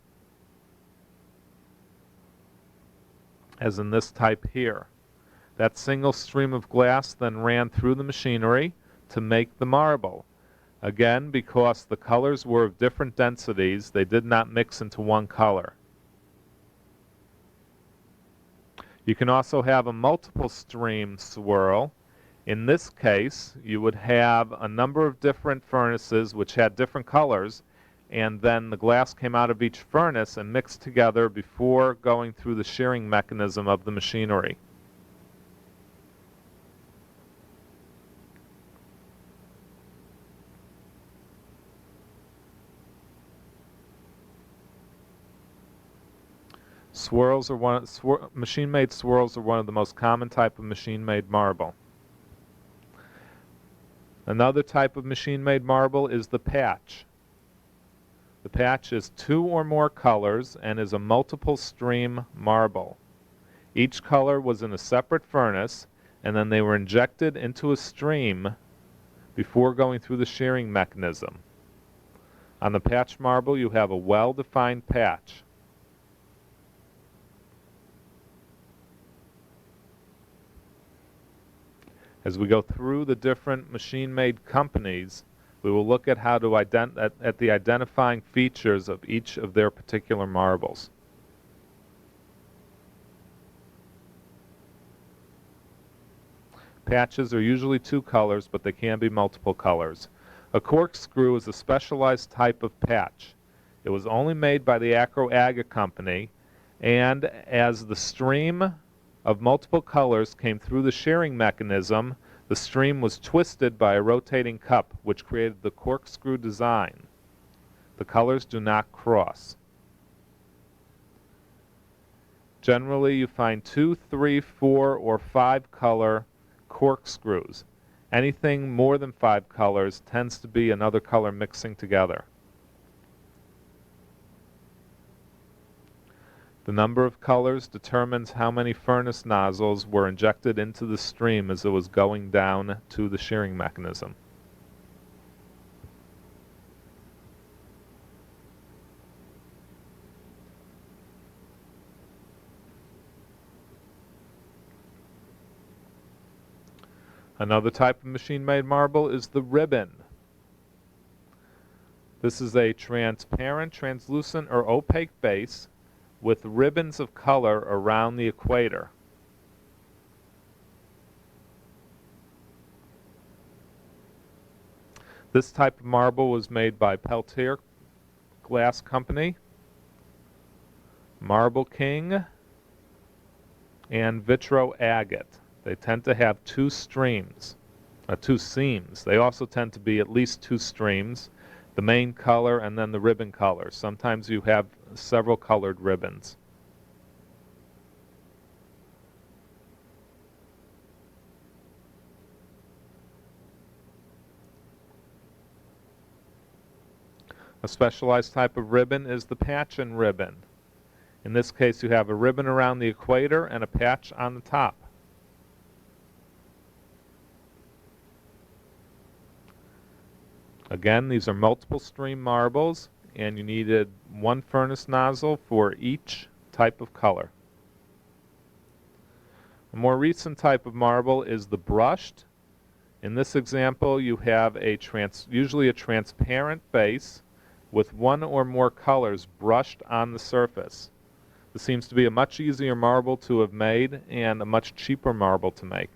as in this type here. That single stream of glass then ran through the machinery to make the marble. Again, because the colors were of different densities, they did not mix into one color. You can also have a multiple stream swirl. In this case, you would have a number of different furnaces which had different colors, and then the glass came out of each furnace and mixed together before going through the shearing mechanism of the machinery. Machine-made swirls are one of the most common type of machine-made marble. Another type of machine-made marble is the patch. The patch is two or more colors and is a multiple stream marble. Each color was in a separate furnace, and then they were injected into a stream before going through the shearing mechanism. On the patch marble, you have a well-defined patch. As we go through the different machine-made companies, we will look at how to at the identifying features of each of their particular marbles. Patches are usually two colors, but they can be multiple colors. A corkscrew is a specialized type of patch. It was only made by the acro-agate company, and as the stream of multiple colors came through the shearing mechanism, the stream was twisted by a rotating cup, which created the corkscrew design. The colors do not cross. Generally, you find 2, 3, 4, or 5 color corkscrews. Anything more than 5 colors tends to be another color mixing together. The number of colors determines how many furnace nozzles were injected into the stream as it was going down to the shearing mechanism. Another type of machine-made marble is the ribbon. This is a transparent, translucent, or opaque base with ribbons of color around the equator. This type of marble was made by Peltier Glass Company, Marble King, and Vitro Agate. They tend to have two seams. They also tend to be at least two streams, the main color and then the ribbon color. Sometimes you have several colored ribbons. A specialized type of ribbon is the patch and ribbon. In this case, you have a ribbon around the equator and a patch on the top. Again, these are multiple stream marbles, and you needed one furnace nozzle for each type of color. A more recent type of marble is the brushed. In this example, you have usually a transparent base with one or more colors brushed on the surface. This seems to be a much easier marble to have made and a much cheaper marble to make.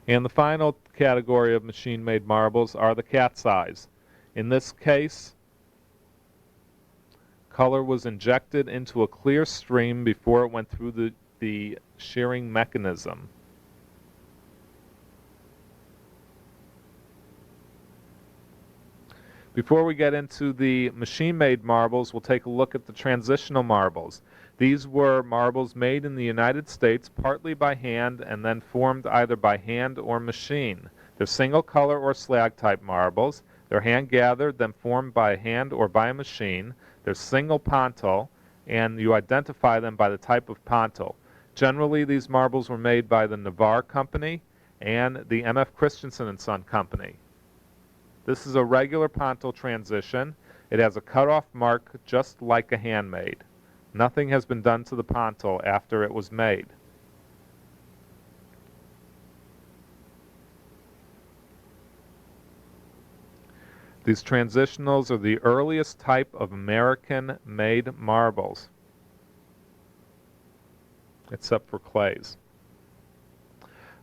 And the final category of machine-made marbles are the cat's eyes. In this case, color was injected into a clear stream before it went through the shearing mechanism. Before we get into the machine-made marbles, we'll take a look at the transitional marbles. These were marbles made in the United States partly by hand and then formed either by hand or machine. They're single color or slag type marbles. They're hand gathered, then formed by hand or by a machine. They're single pontil, and you identify them by the type of pontil. Generally, these marbles were made by the Navarre Company and the M.F. Christensen & Son Company. This is a regular pontil transition. It has a cutoff mark just like a handmade. Nothing has been done to the pontil after it was made. These transitionals are the earliest type of American-made marbles, except for clays.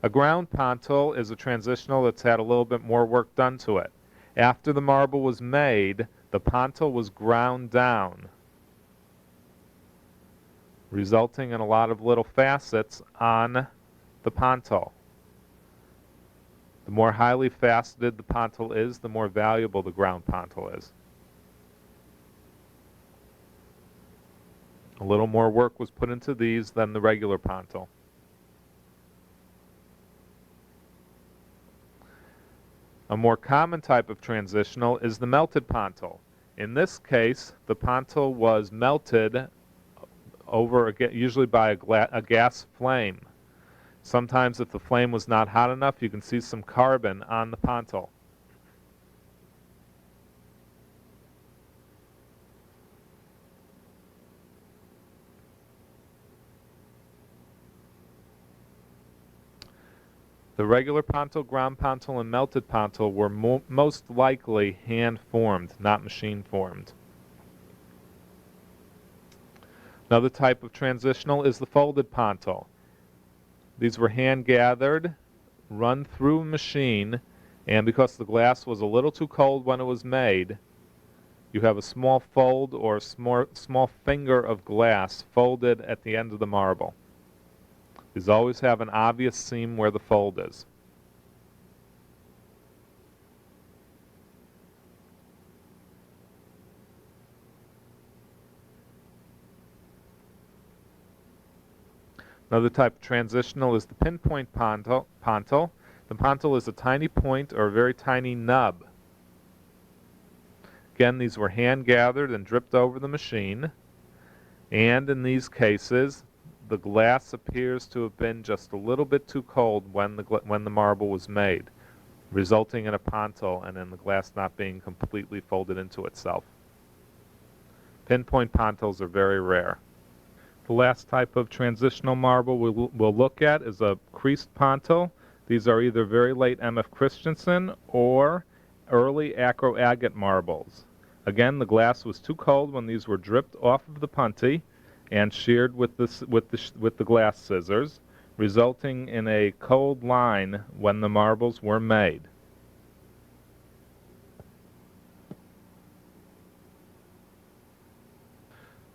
A ground pontil is a transitional that's had a little bit more work done to it. After the marble was made, the pontil was ground down, resulting in a lot of little facets on the pontil. The more highly faceted the pontil is, the more valuable the ground pontil is. A little more work was put into these than the regular pontil. A more common type of transitional is the melted pontil. In this case, the pontil was melted over, usually by a gas flame. Sometimes if the flame was not hot enough, you can see some carbon on the pontil. The regular pontil, ground pontil, and melted pontil were most likely hand-formed, not machine-formed. Another type of transitional is the folded pontil. These were hand-gathered, run through a machine, and because the glass was a little too cold when it was made, you have a small fold or a small finger of glass folded at the end of the marble. These always have an obvious seam where the fold is. Another type of transitional is the pinpoint pontil. The pontil is a tiny point or a very tiny nub. Again, these were hand gathered and dripped over the machine, and in these cases the glass appears to have been just a little bit too cold when the marble was made, resulting in a pontil and in the glass not being completely folded into itself. Pinpoint pontils are very rare. The last type of transitional marble we'll look at is a creased pontil. These are either very late M.F. Christensen or early acro-agate marbles. Again, the glass was too cold when these were dripped off of the punty and sheared with the glass scissors, resulting in a cold line when the marbles were made.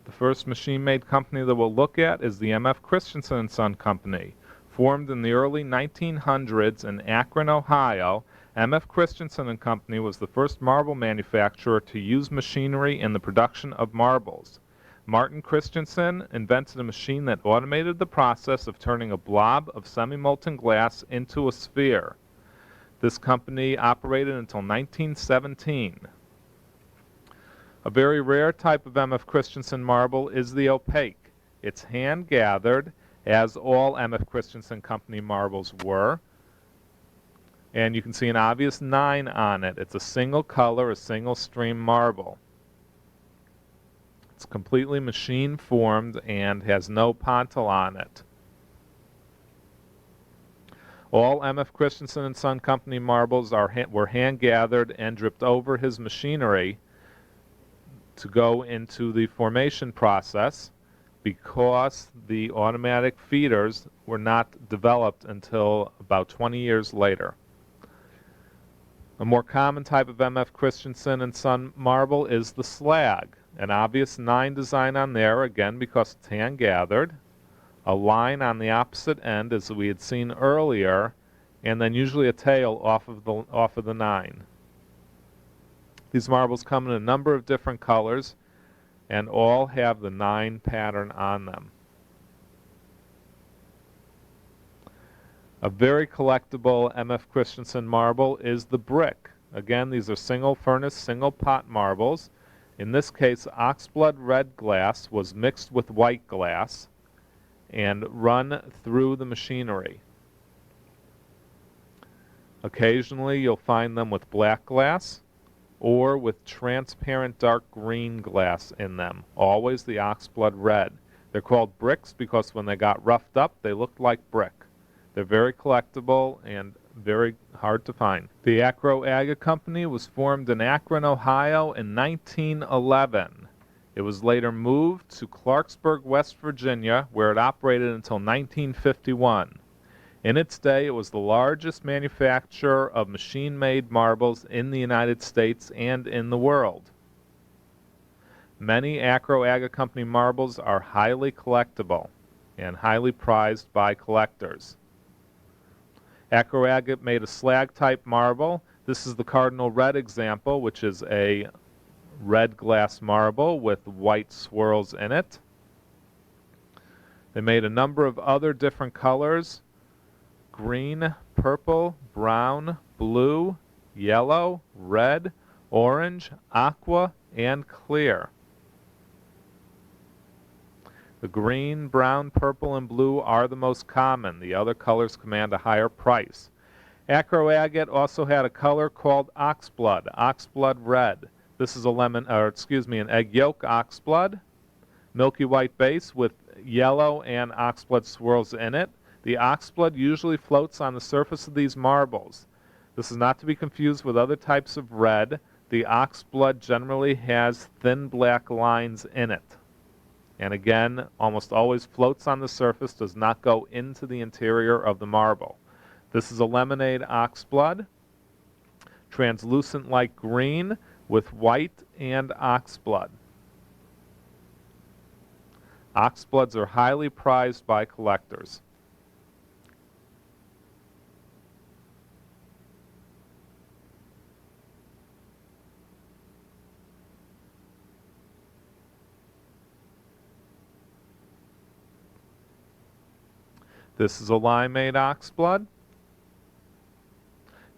The first machine-made company that we'll look at is the M.F. Christensen & Son Company. Formed in the early 1900s in Akron, Ohio, M.F. Christensen & Company was the first marble manufacturer to use machinery in the production of marbles. Martin Christensen invented a machine that automated the process of turning a blob of semi-molten glass into a sphere. This company operated until 1917. A very rare type of M.F. Christensen marble is the opaque. It's hand-gathered, as all M.F. Christensen Company marbles were, and you can see an obvious 9 on it. It's a single color, a single stream marble. It's completely machine formed and has no pontil on it. All M.F. Christensen & Son Company marbles were hand gathered and dripped over his machinery to go into the formation process because the automatic feeders were not developed until about 20 years later. A more common type of M.F. Christensen & Son marble is the slag. An obvious 9 design on there, again because it's hand gathered. A line on the opposite end as we had seen earlier, and then usually a tail off of the 9. These marbles come in a number of different colors and all have the 9 pattern on them. A very collectible M.F. Christensen marble is the brick. Again, these are single furnace, single pot marbles. In this case, oxblood red glass was mixed with white glass and run through the machinery. Occasionally, you'll find them with black glass or with transparent dark green glass in them, always the oxblood red. They're called bricks because when they got roughed up, they looked like brick. They're very collectible and very hard to find. The Acro-Aga Company was formed in Akron, Ohio in 1911. It was later moved to Clarksburg, West Virginia, where it operated until 1951. In its day, it was the largest manufacturer of machine-made marbles in the United States and in the world. Many Acro-Aga Company marbles are highly collectible and highly prized by collectors. Acro-Aga made a slag-type marble. This is the Cardinal Red example, which is a red glass marble with white swirls in it. They made a number of other different colors: green, purple, brown, blue, yellow, red, orange, aqua, and clear. The green, brown, purple, and blue are the most common. The other colors command a higher price. Acro-Agate also had a color called oxblood red. This is an egg yolk oxblood, milky white base with yellow and oxblood swirls in it. The oxblood usually floats on the surface of these marbles. This is not to be confused with other types of red. The oxblood generally has thin black lines in it. And again, almost always floats on the surface, does not go into the interior of the marble. This is a lemonade oxblood, translucent light green with white and oxblood. Oxbloods are highly prized by collectors. This is a limeade oxblood.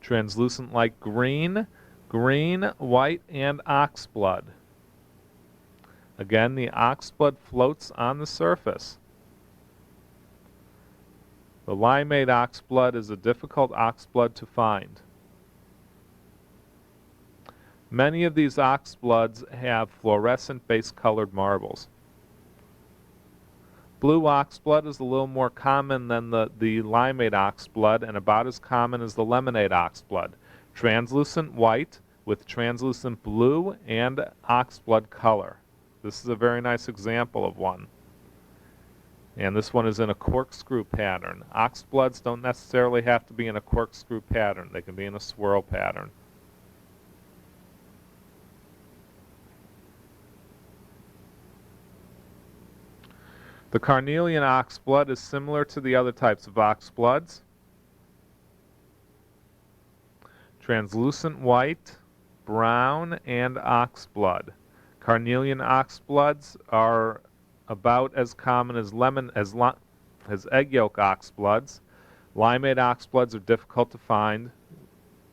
Translucent light green, white, and oxblood. Again, the oxblood floats on the surface. The limeade oxblood is a difficult oxblood to find. Many of these oxbloods have fluorescent base-colored marbles. Blue oxblood is a little more common than the limeade oxblood and about as common as the lemonade oxblood. Translucent white with translucent blue and oxblood color. This is a very nice example of one. And this one is in a corkscrew pattern. Oxbloods don't necessarily have to be in a corkscrew pattern. They can be in a swirl pattern. The carnelian oxblood is similar to the other types of oxbloods. Translucent white, brown, and oxblood. Carnelian oxbloods are about as common as egg yolk oxbloods. Limeade oxbloods are difficult to find.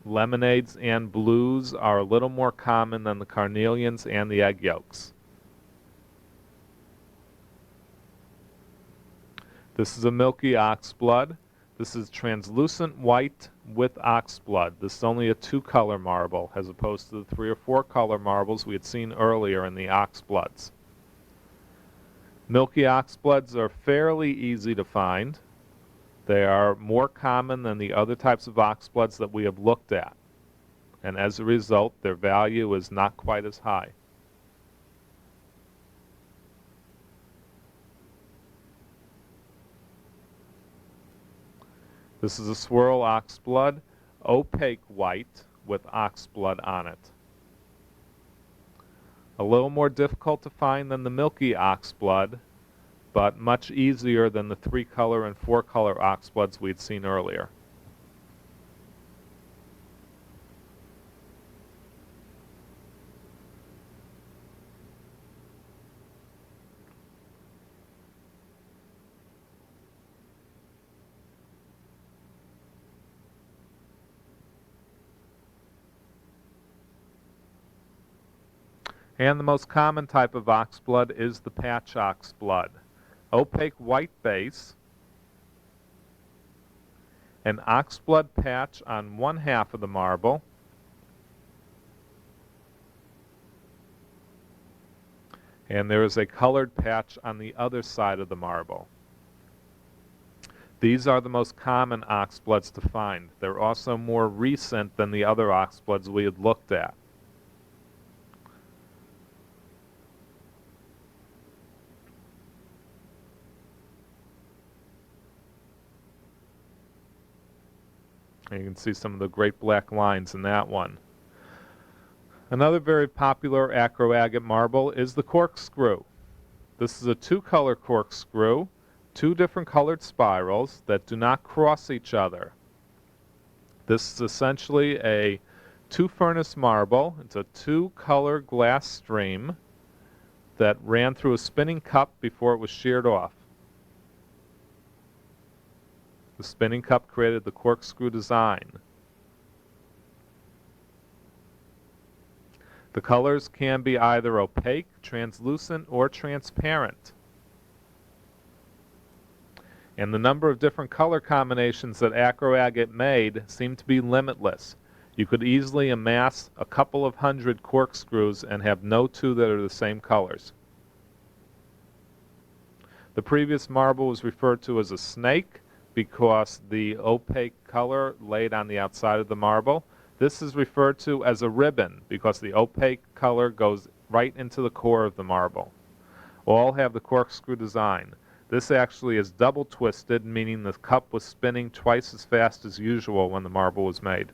Lemonades and blues are a little more common than the carnelians and the egg yolks. This is a milky oxblood. This is translucent white with oxblood. This is only a 2-color marble as opposed to the 3 or 4-color marbles we had seen earlier in the oxbloods. Milky oxbloods are fairly easy to find. They are more common than the other types of oxbloods that we have looked at. And as a result, their value is not quite as high. This is a swirl oxblood, opaque white with oxblood on it. A little more difficult to find than the milky oxblood, but much easier than the 3-color and 4-color oxbloods we'd seen earlier. And the most common type of oxblood is the patch oxblood. Opaque white base, an oxblood patch on one half of the marble, and there is a colored patch on the other side of the marble. These are the most common oxbloods to find. They're also more recent than the other oxbloods we had looked at. And you can see some of the great black lines in that one. Another very popular acroagate marble is the corkscrew. This is a 2-color corkscrew, 2 different colored spirals that do not cross each other. This is essentially a 2-furnace marble. It's a 2-color glass stream that ran through a spinning cup before it was sheared off. The spinning cup created the corkscrew design. The colors can be either opaque, translucent, or transparent. And the number of different color combinations that acroagate made seem to be limitless. You could easily amass a couple of hundred corkscrews and have no 2 that are the same colors. The previous marble was referred to as a snake because the opaque color laid on the outside of the marble. This is referred to as a ribbon because the opaque color goes right into the core of the marble. All have the corkscrew design. This actually is double twisted, meaning the cup was spinning twice as fast as usual when the marble was made.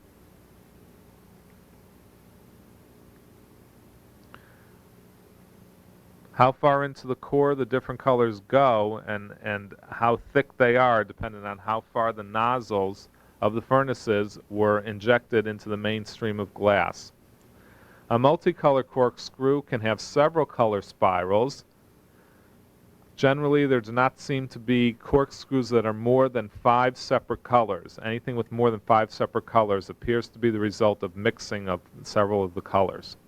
How far into the core the different colors go and how thick they are depending on how far the nozzles of the furnaces were injected into the main stream of glass. A multicolor corkscrew can have several color spirals. Generally, there do not seem to be corkscrews that are more than 5 separate colors. Anything with more than 5 separate colors appears to be the result of mixing of several of the colors.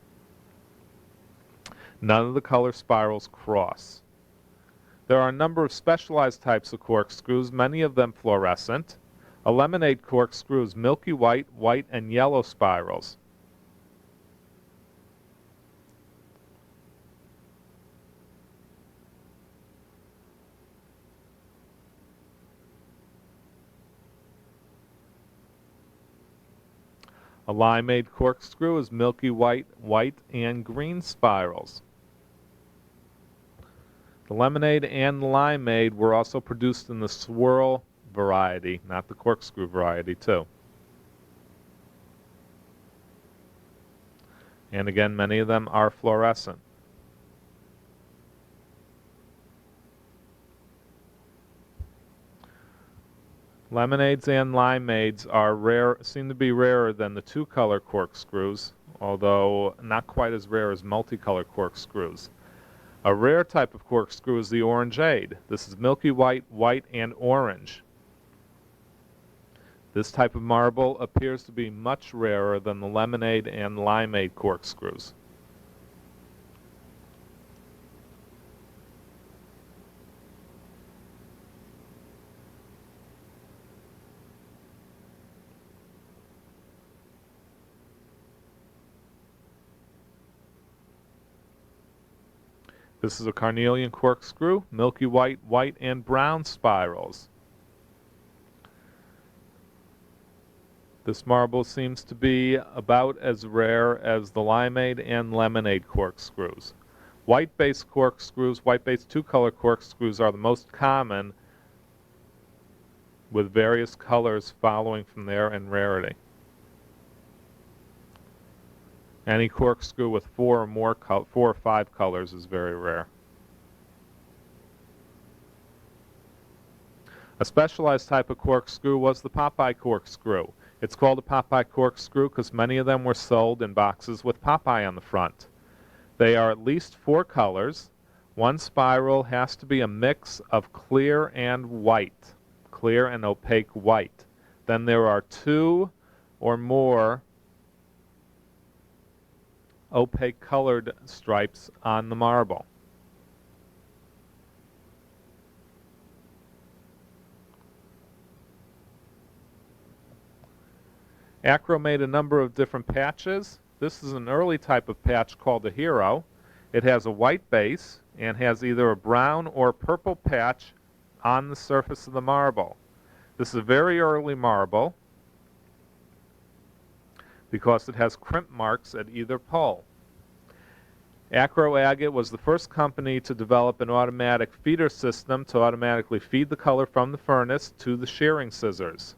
None of the color spirals cross. There are a number of specialized types of corkscrews, many of them fluorescent. A lemonade corkscrew is milky white, white, and yellow spirals. A limeade corkscrew is milky white, white, and green spirals. The lemonade and the limeade were also produced in the swirl variety, not the corkscrew variety, too. And again, many of them are fluorescent. Lemonades and limeades are rare, seem to be rarer than the 2-color corkscrews, although not quite as rare as multicolor corkscrews. A rare type of corkscrew is the orangeade. This is milky white, white, and orange. This type of marble appears to be much rarer than the lemonade and limeade corkscrews. This is a carnelian corkscrew, milky white, white, and brown spirals. This marble seems to be about as rare as the limeade and lemonade corkscrews. White-based corkscrews, white-based 2-color corkscrews are the most common, with various colors following from there in rarity. Any corkscrew with four or five colors is very rare. A specialized type of corkscrew was the Popeye corkscrew. It's called a Popeye corkscrew because many of them were sold in boxes with Popeye on the front. They are at least four colors. One spiral has to be a mix of clear and white, clear and opaque white. Then there are two or more opaque colored stripes on the marble. Acro made a number of different patches. This is an early type of patch called a hero. It has a white base and has either a brown or purple patch on the surface of the marble. This is a very early marble because it has crimp marks at either pole. Acro Agate was the first company to develop an automatic feeder system to automatically feed the color from the furnace to the shearing scissors.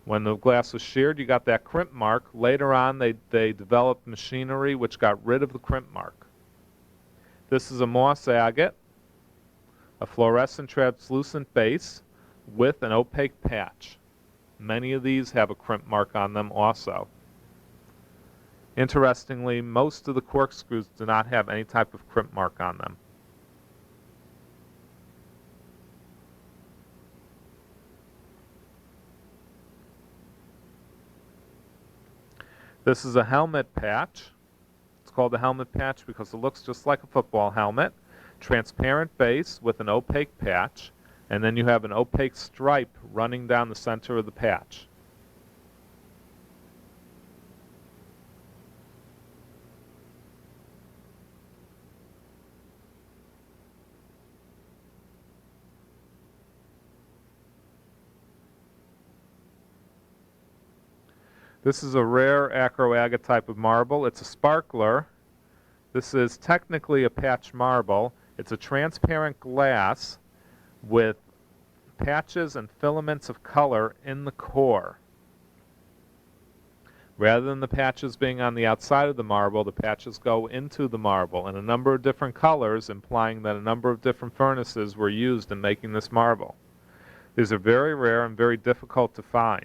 When the glass was sheared, you got that crimp mark. Later on, they developed machinery which got rid of the crimp mark. This is a moss agate, a fluorescent translucent base with an opaque patch. Many of these have a crimp mark on them also. Interestingly, most of the corkscrews do not have any type of crimp mark on them. This is a helmet patch. It's called a helmet patch because it looks just like a football helmet. Transparent base with an opaque patch, and then you have an opaque stripe running down the center of the patch. This is a rare acro agate type of marble. It's a sparkler. This is technically a patch marble. It's a transparent glass with patches and filaments of color in the core. Rather than the patches being on the outside of the marble, the patches go into the marble in a number of different colors, implying that a number of different furnaces were used in making this marble. These are very rare and very difficult to find.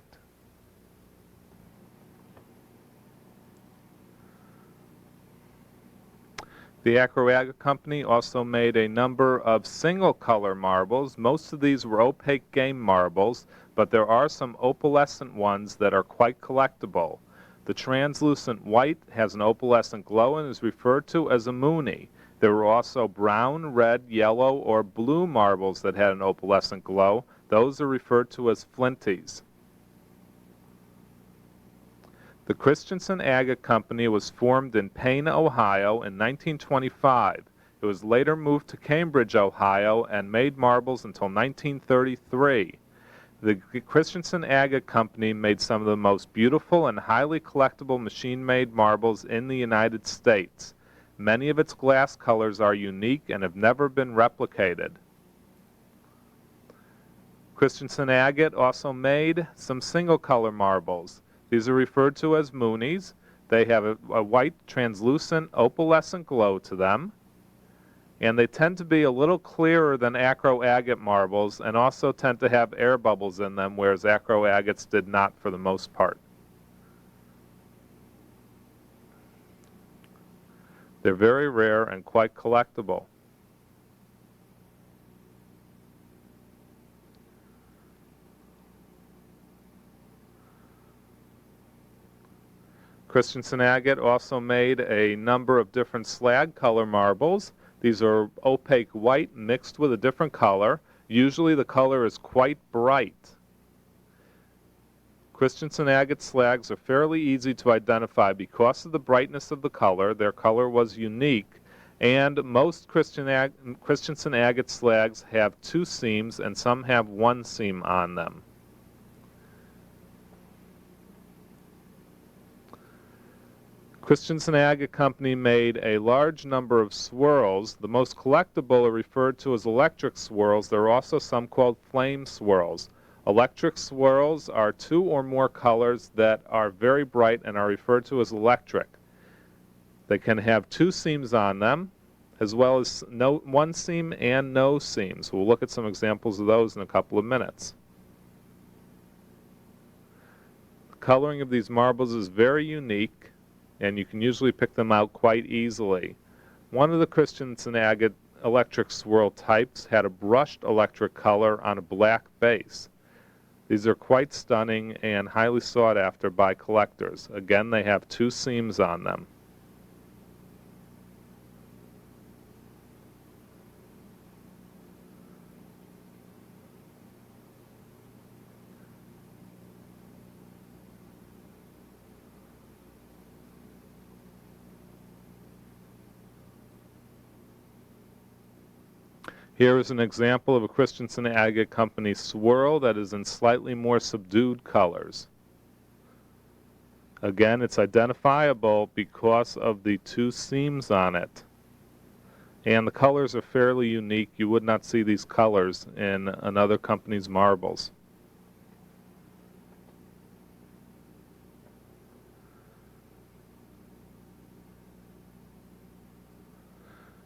The Acro Agate Company also made a number of single-color marbles. Most of these were opaque game marbles, but there are some opalescent ones that are quite collectible. The translucent white has an opalescent glow and is referred to as a moonie. There were also brown, red, yellow, or blue marbles that had an opalescent glow. Those are referred to as flinties. The Christensen Agate Company was formed in Payne, Ohio in 1925. It was later moved to Cambridge, Ohio, and made marbles until 1933. The Christensen Agate Company made some of the most beautiful and highly collectible machine-made marbles in the United States. Many of its glass colors are unique and have never been replicated. Christensen Agate also made some single-color marbles. These are referred to as moonies. They have a white, translucent, opalescent glow to them, and they tend to be a little clearer than acro agate marbles and also tend to have air bubbles in them, whereas acro agates did not for the most part. They're very rare and quite collectible. Christensen Agate also made a number of different slag color marbles. These are opaque white mixed with a different color. Usually the color is quite bright. Christensen Agate slags are fairly easy to identify because of the brightness of the color. Their color was unique, and most Christensen Agate slags have two seams and some have one seam on them. Christensen Agate Company made a large number of swirls. The most collectible are referred to as electric swirls. There are also some called flame swirls. Electric swirls are two or more colors that are very bright and are referred to as electric. They can have two seams on them, as well as one seam and no seams. We'll look at some examples of those in a couple of minutes. The coloring of these marbles is very unique, and you can usually pick them out quite easily. One of the Christensen agate electric swirl types had a brushed electric color on a black base. These are quite stunning and highly sought after by collectors. Again, they have two seams on them. Here is an example of a Christensen Agate Company swirl that is in slightly more subdued colors. Again, it's identifiable because of the two seams on it. And the colors are fairly unique. You would not see these colors in another company's marbles.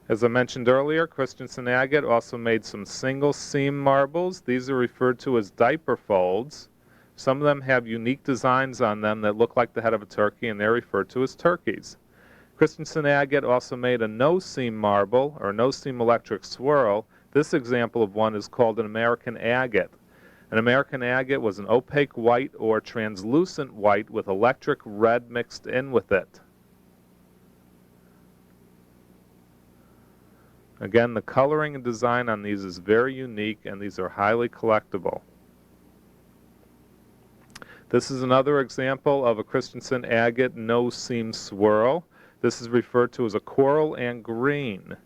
As I mentioned earlier, Christensen Agate also made some single seam marbles. These are referred to as diaper folds. Some of them have unique designs on them that look like the head of a turkey, and they're referred to as turkeys. Christensen Agate also made a no-seam marble, or no-seam electric swirl. This example of one is called an American agate. An American agate was an opaque white or translucent white with electric red mixed in with it. Again, the coloring and design on these is very unique, and these are highly collectible. This is another example of a Christensen Agate no-seam swirl. This is referred to as a coral and green.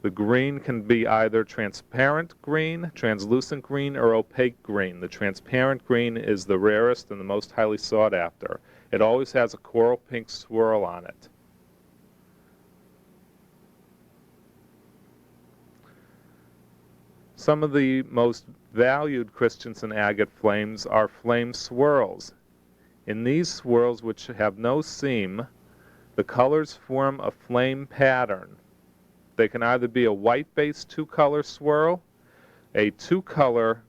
The green can be either transparent green, translucent green, or opaque green. The transparent green is the rarest and the most highly sought after. It always has a coral pink swirl on it. Some of the most valued Christensen agate flames are flame swirls. In these swirls, which have no seam, the colors form a flame pattern. They can either be a white-based two-color swirl, a two-color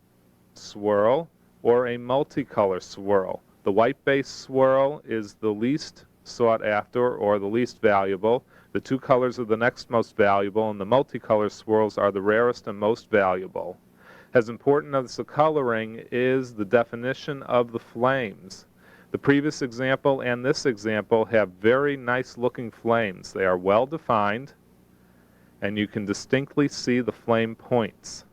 swirl, or a multicolor swirl. The white-based swirl is the least sought after or the least valuable. The two colors are the next most valuable, and the multicolor swirls are the rarest and most valuable. As important as the coloring is the definition of the flames. The previous example and this example have very nice looking flames. They are well defined, and you can distinctly see the flame points.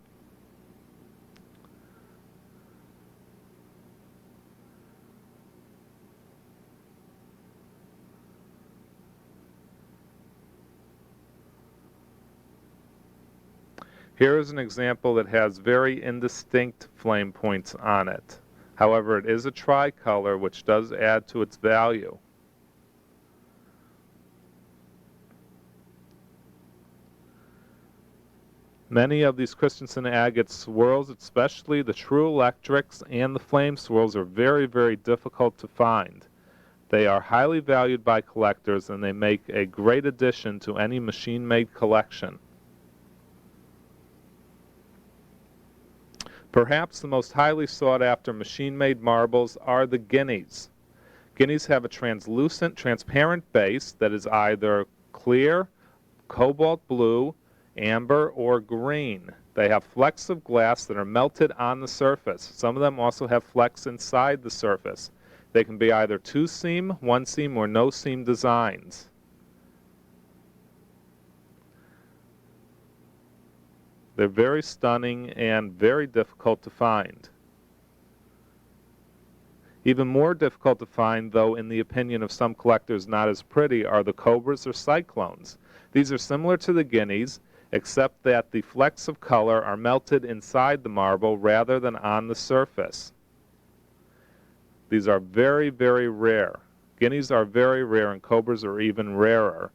Here is an example that has very indistinct flame points on it. However, it is a tricolor, which does add to its value. Many of these Christensen agate swirls, especially the true electrics and the flame swirls, are very, very difficult to find. They are highly valued by collectors, and they make a great addition to any machine-made collection. Perhaps the most highly sought after machine-made marbles are the guineas. Guineas have a translucent, transparent base that is either clear, cobalt blue, amber, or green. They have flecks of glass that are melted on the surface. Some of them also have flecks inside the surface. They can be either two-seam, one-seam, or no-seam designs. They're very stunning and very difficult to find. Even more difficult to find, though in the opinion of some collectors not as pretty, are the cobras or cyclones. These are similar to the guineas, except that the flecks of color are melted inside the marble rather than on the surface. These are very, very rare. Guineas are very rare, and cobras are even rarer.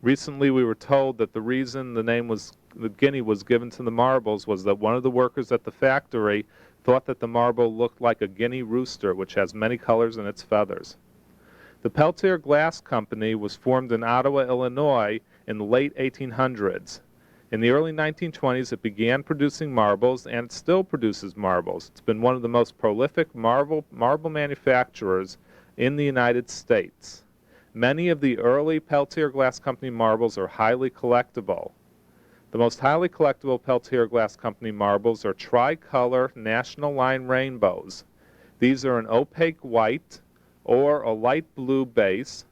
Recently we were told that the reason the name was the guinea was given to the marbles was that one of the workers at the factory thought that the marble looked like a guinea rooster, which has many colors in its feathers. The Peltier Glass Company was formed in Ottawa, Illinois in the late 1800s. In the early 1920s, it began producing marbles, and it still produces marbles. It's been one of the most prolific marble manufacturers in the United States. Many of the early Peltier Glass Company marbles are highly collectible. The most highly collectible Peltier Glass Company marbles are tricolor National Line rainbows. These are an opaque white or a light blue base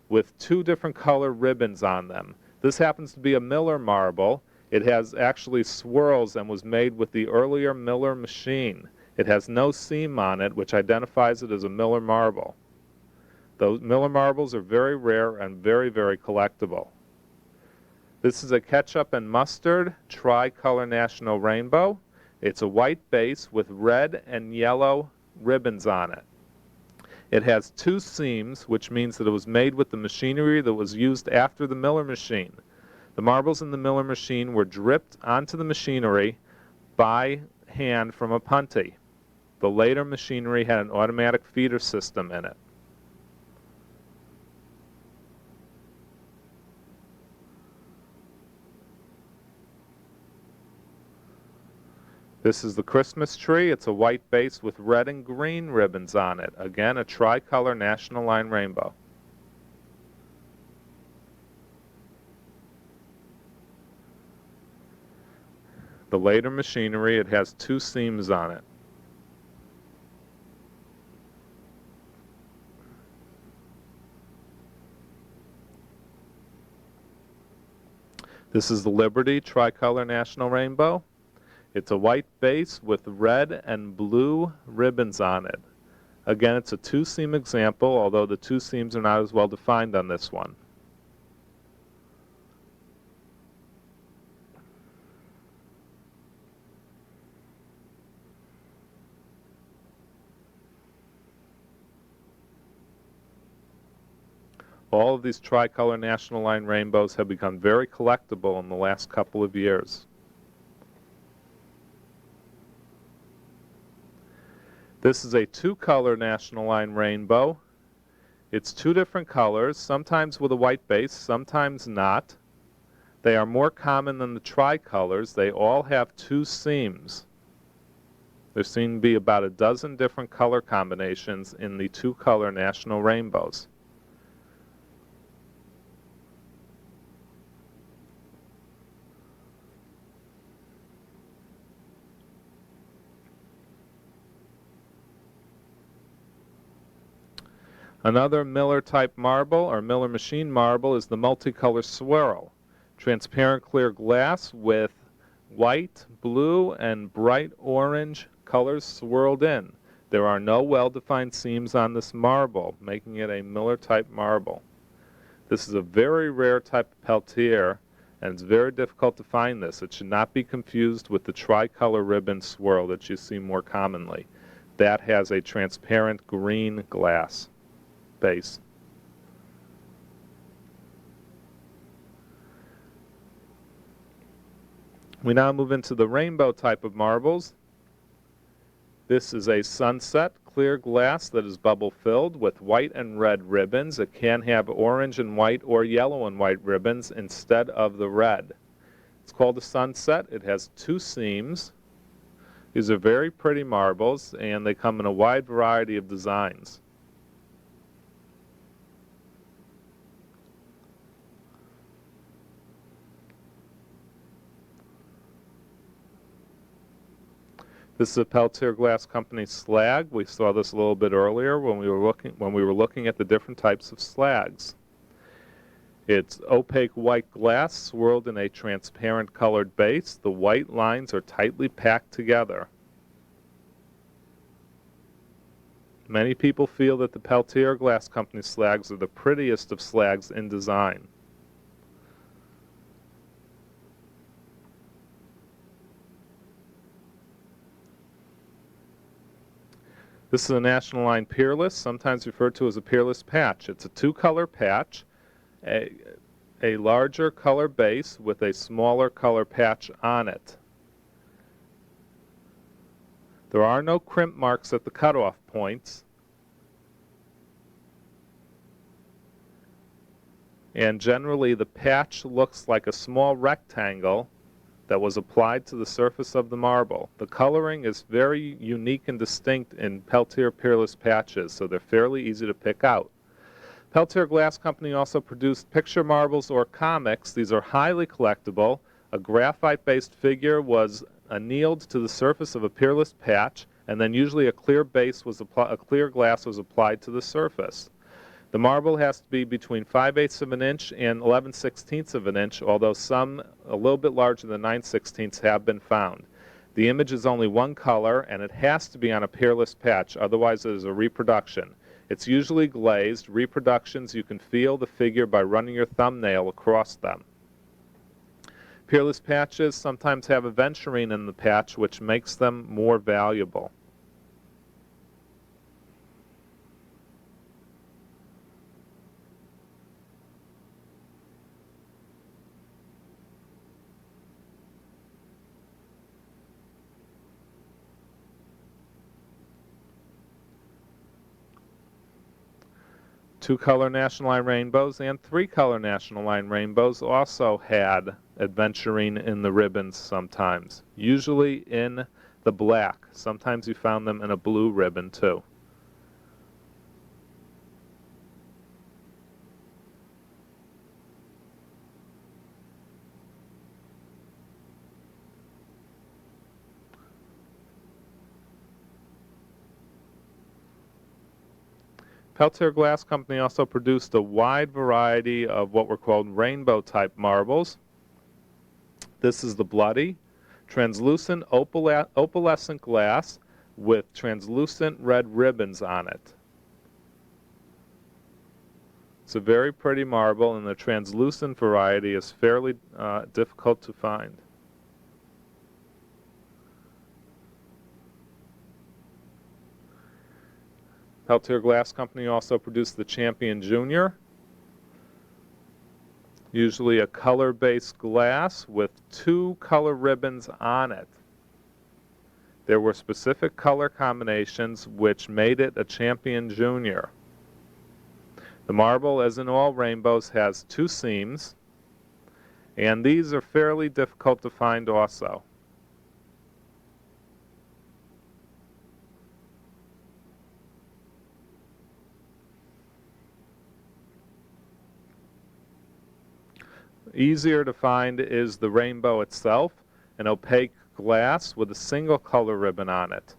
with two different color ribbons on them. This happens to be a Miller marble. It has actually swirls and was made with the earlier Miller machine. It has no seam on it, which identifies it as a Miller marble. Those Miller marbles are very rare and very, very collectible. This is a ketchup and mustard tricolor National Rainbow. It's a white base with red and yellow ribbons on it. It has two seams, which means that it was made with the machinery that was used after the Miller machine. The marbles in the Miller machine were dripped onto the machinery by hand from a punty. The later machinery had an automatic feeder system in it. This is the Christmas tree. It's a white base with red and green ribbons on it. Again, a tricolor National Line rainbow. The later machinery, it has two seams on it. This is the Liberty tricolor National Rainbow. It's a white base with red and blue ribbons on it. Again, it's a two-seam example, although the two seams are not as well defined on this one. All of these tricolor National Line rainbows have become very collectible in the last couple of years. This is a two-color National Line rainbow. It's two different colors, sometimes with a white base, sometimes not. They are more common than the tricolors. They all have two seams. There seem to be about a dozen different color combinations in the two-color National Rainbows. Another Miller-type marble, or Miller machine marble, is the multicolor swirl. Transparent clear glass with white, blue, and bright orange colors swirled in. There are no well-defined seams on this marble, making it a Miller-type marble. This is a very rare type of Peltier, and it's very difficult to find this. It should not be confused with the tricolor ribbon swirl that you see more commonly. That has a transparent green glass base. We now move into the rainbow type of marbles. This is a sunset clear glass that is bubble filled with white and red ribbons. It can have orange and white or yellow and white ribbons instead of the red. It's called a sunset. It has two seams. These are very pretty marbles, and they come in a wide variety of designs. This is a Peltier Glass Company slag. We saw this a little bit earlier when we were looking at the different types of slags. It's opaque white glass swirled in a transparent colored base. The white lines are tightly packed together. Many people feel that the Peltier Glass Company slags are the prettiest of slags in design. This is a National Line Peerless, sometimes referred to as a Peerless patch. It's a two-color patch. a larger color base with a smaller color patch on it. There are no crimp marks at the cutoff points, and generally the patch looks like a small rectangle that was applied to the surface of the marble. The coloring is very unique and distinct in Peltier Peerless patches, so they're fairly easy to pick out. Peltier Glass Company also produced picture marbles or comics. These are highly collectible. A graphite-based figure was annealed to the surface of a peerless patch, and then usually a clear glass was applied to the surface. The marble has to be between 5/8 of an inch and 11/16 of an inch, although some a little bit larger than 9/16 have been found. The image is only one color, and it has to be on a peerless patch, otherwise it is a reproduction. It's usually glazed. Reproductions, you can feel the figure by running your thumbnail across them. Peerless patches sometimes have aventurine in the patch, which makes them more valuable. Two-color National Line rainbows and three-color National Line rainbows also had aventurine in the ribbons sometimes, usually in the black. Sometimes you found them in a blue ribbon too. Peltier Glass Company also produced a wide variety of what were called rainbow-type marbles. This is the bloody, translucent opalescent glass with translucent red ribbons on it. It's a very pretty marble, and the translucent variety is fairly difficult to find. Peltier Glass Company also produced the Champion Junior, usually a color-based glass with two color ribbons on it. There were specific color combinations which made it a Champion Junior. The marble, as in all rainbows, has two seams, and these are fairly difficult to find also. Easier to find is the rainbow itself, an opaque glass with a single color ribbon on it.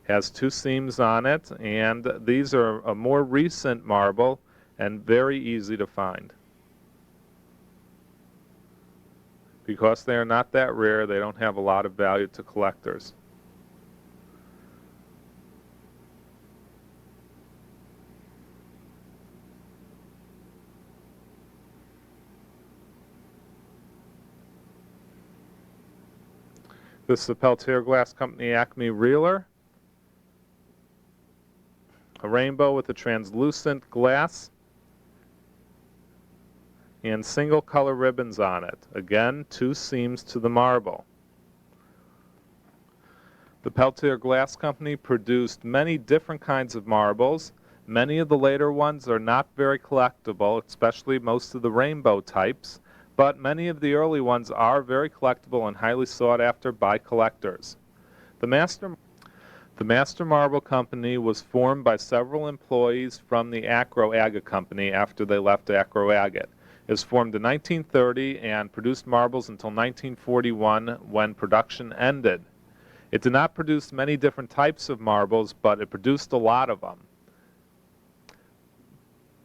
Has two seams on it, and these are a more recent marble and very easy to find. Because they are not that rare, they don't have a lot of value to collectors. This is the Peltier Glass Company Acme Reeler. A rainbow with a translucent glass and single color ribbons on it. Again, two seams to the marble. The Peltier Glass Company produced many different kinds of marbles. Many of the later ones are not very collectible, especially most of the rainbow types, but many of the early ones are very collectible and highly sought after by collectors. The Master Marble Company was formed by several employees from the Acro-Agate Company after they left Acro-Agate. It was formed in 1930 and produced marbles until 1941 when production ended. It did not produce many different types of marbles, but it produced a lot of them.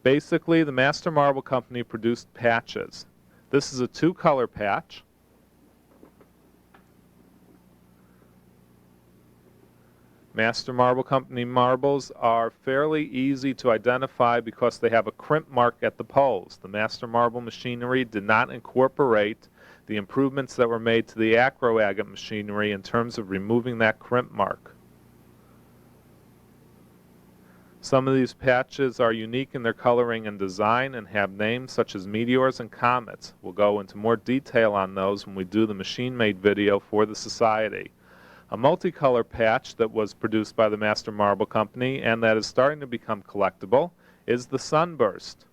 Basically, the Master Marble Company produced patches. This is a two-color patch. Master Marble Company marbles are fairly easy to identify because they have a crimp mark at the poles. The Master Marble machinery did not incorporate the improvements that were made to the Acro-Agate machinery in terms of removing that crimp mark. Some of these patches are unique in their coloring and design and have names such as meteors and comets. We'll go into more detail on those when we do the machine-made video for the Society. A multicolor patch that was produced by the Master Marble Company and that is starting to become collectible is the Sunburst.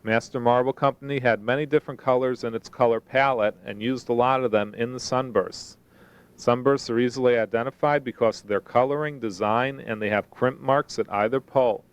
Master Marble Company had many different colors in its color palette and used a lot of them in the Sunbursts. Sunbursts are easily identified because of their coloring, design, and they have crimp marks at either pole.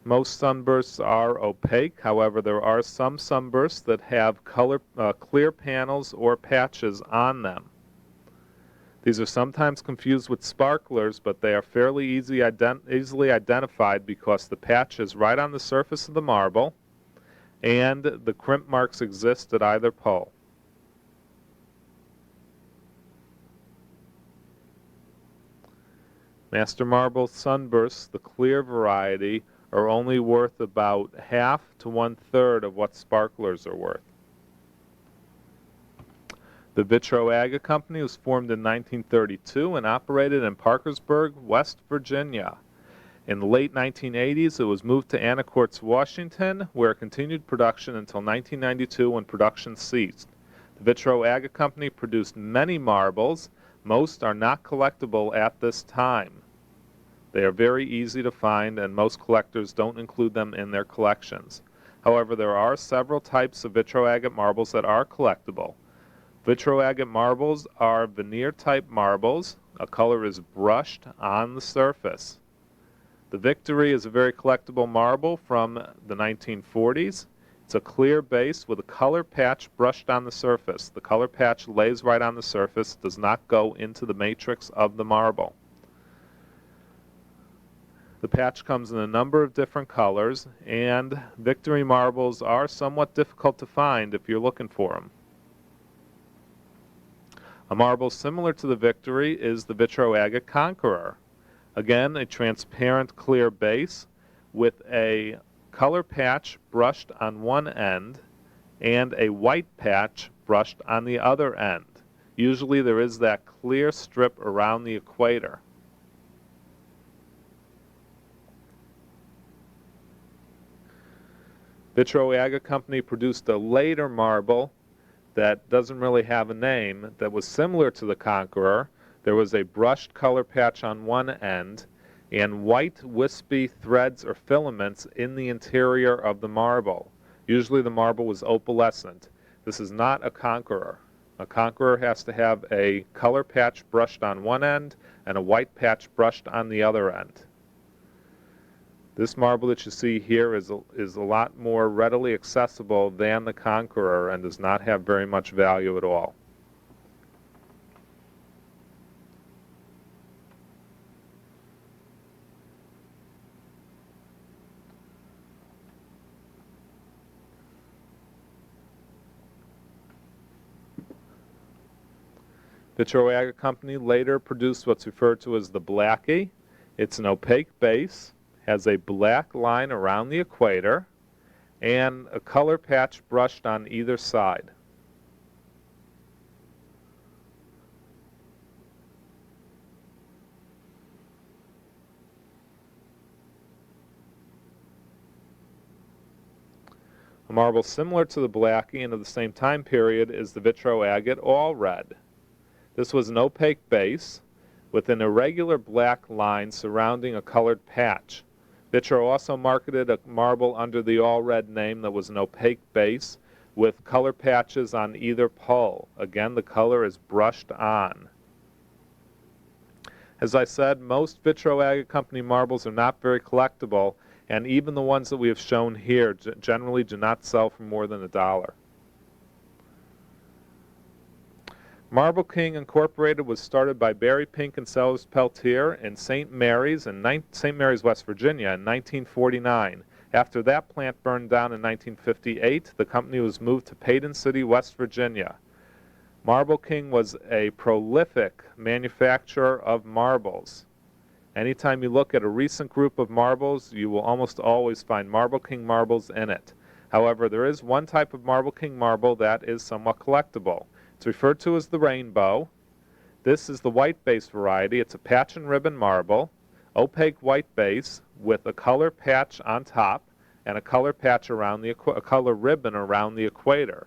Most sunbursts are opaque, however there are some sunbursts that have clear panels or patches on them. These are sometimes confused with sparklers, but they are fairly easily identified because the patch is right on the surface of the marble and the crimp marks exist at either pole. Master Marble sunbursts, the clear variety, are only worth about half to 1/3 of what sparklers are worth. The Vitro-Aga Company was formed in 1932 and operated in Parkersburg, West Virginia. In the late 1980s, it was moved to Anacortes, Washington, where it continued production until 1992 when production ceased. The Vitro-Aga Company produced many marbles. Most are not collectible at this time. They are very easy to find, and most collectors don't include them in their collections. However, there are several types of Vitro-Agate marbles that are collectible. Vitro-Agate marbles are veneer-type marbles. A color is brushed on the surface. The Victory is a very collectible marble from the 1940s. It's a clear base with a color patch brushed on the surface. The color patch lays right on the surface, does not go into the matrix of the marble. The patch comes in a number of different colors, and Victory marbles are somewhat difficult to find if you're looking for them. A marble similar to the Victory is the Vitro-Agate Conqueror. Again, a transparent clear base with a color patch brushed on one end and a white patch brushed on the other end. Usually there is that clear strip around the equator. Vitro-Agate Company produced a later marble that doesn't really have a name that was similar to the Conqueror. There was a brushed color patch on one end and white wispy threads or filaments in the interior of the marble. Usually the marble was opalescent. This is not a Conqueror. A Conqueror has to have a color patch brushed on one end and a white patch brushed on the other end. This marble that you see here is a lot more readily accessible than the Conqueror and does not have very much value at all. Vitro-Agate Company later produced what's referred to as the Blackie. It's an opaque base, has a black line around the equator, and a color patch brushed on either side. A marble similar to the Blackie and of the same time period is the Vitro-Agate All Red. This was an opaque base with an irregular black line surrounding a colored patch. Vitro also marketed a marble under the All Red name that was an opaque base with color patches on either pole. Again, the color is brushed on. As I said, most Vitro-Agate Company marbles are not very collectible, and even the ones that we have shown here generally do not sell for more than $1. Marble King Incorporated was started by Barry Pink and Sellers Peltier in St. Mary's, West Virginia in 1949. After that plant burned down in 1958, the company was moved to Paden City, West Virginia. Marble King was a prolific manufacturer of marbles. Anytime you look at a recent group of marbles, you will almost always find Marble King marbles in it. However, there is one type of Marble King marble that is somewhat collectible. It's referred to as the rainbow. This is the white base variety. It's a patch and ribbon marble, opaque white base with a color patch on top and a color patch around a color ribbon around the equator.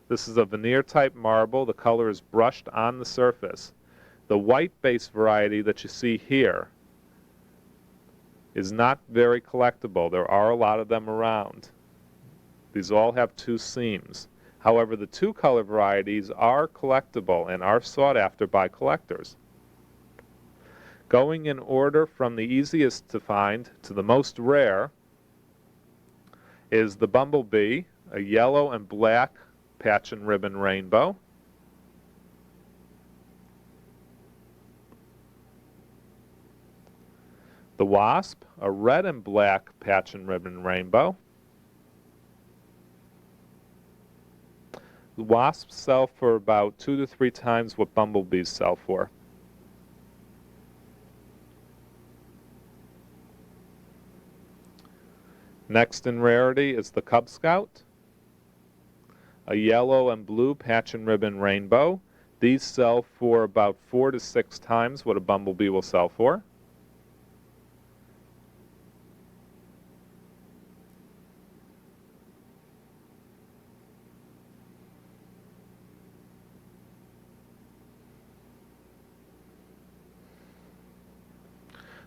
This is a veneer type marble. The color is brushed on the surface. The white base variety that you see here is not very collectible. There are a lot of them around. These all have two seams. However, the two color varieties are collectible and are sought after by collectors. Going in order from the easiest to find to the most rare is the bumblebee, a yellow and black patch and ribbon rainbow. The wasp, a red and black patch and ribbon rainbow. The wasps sell for about 2 to 3 times what bumblebees sell for. Next in rarity is the Cub Scout, a yellow and blue patch and ribbon rainbow. These sell for about 4 to 6 times what a bumblebee will sell for.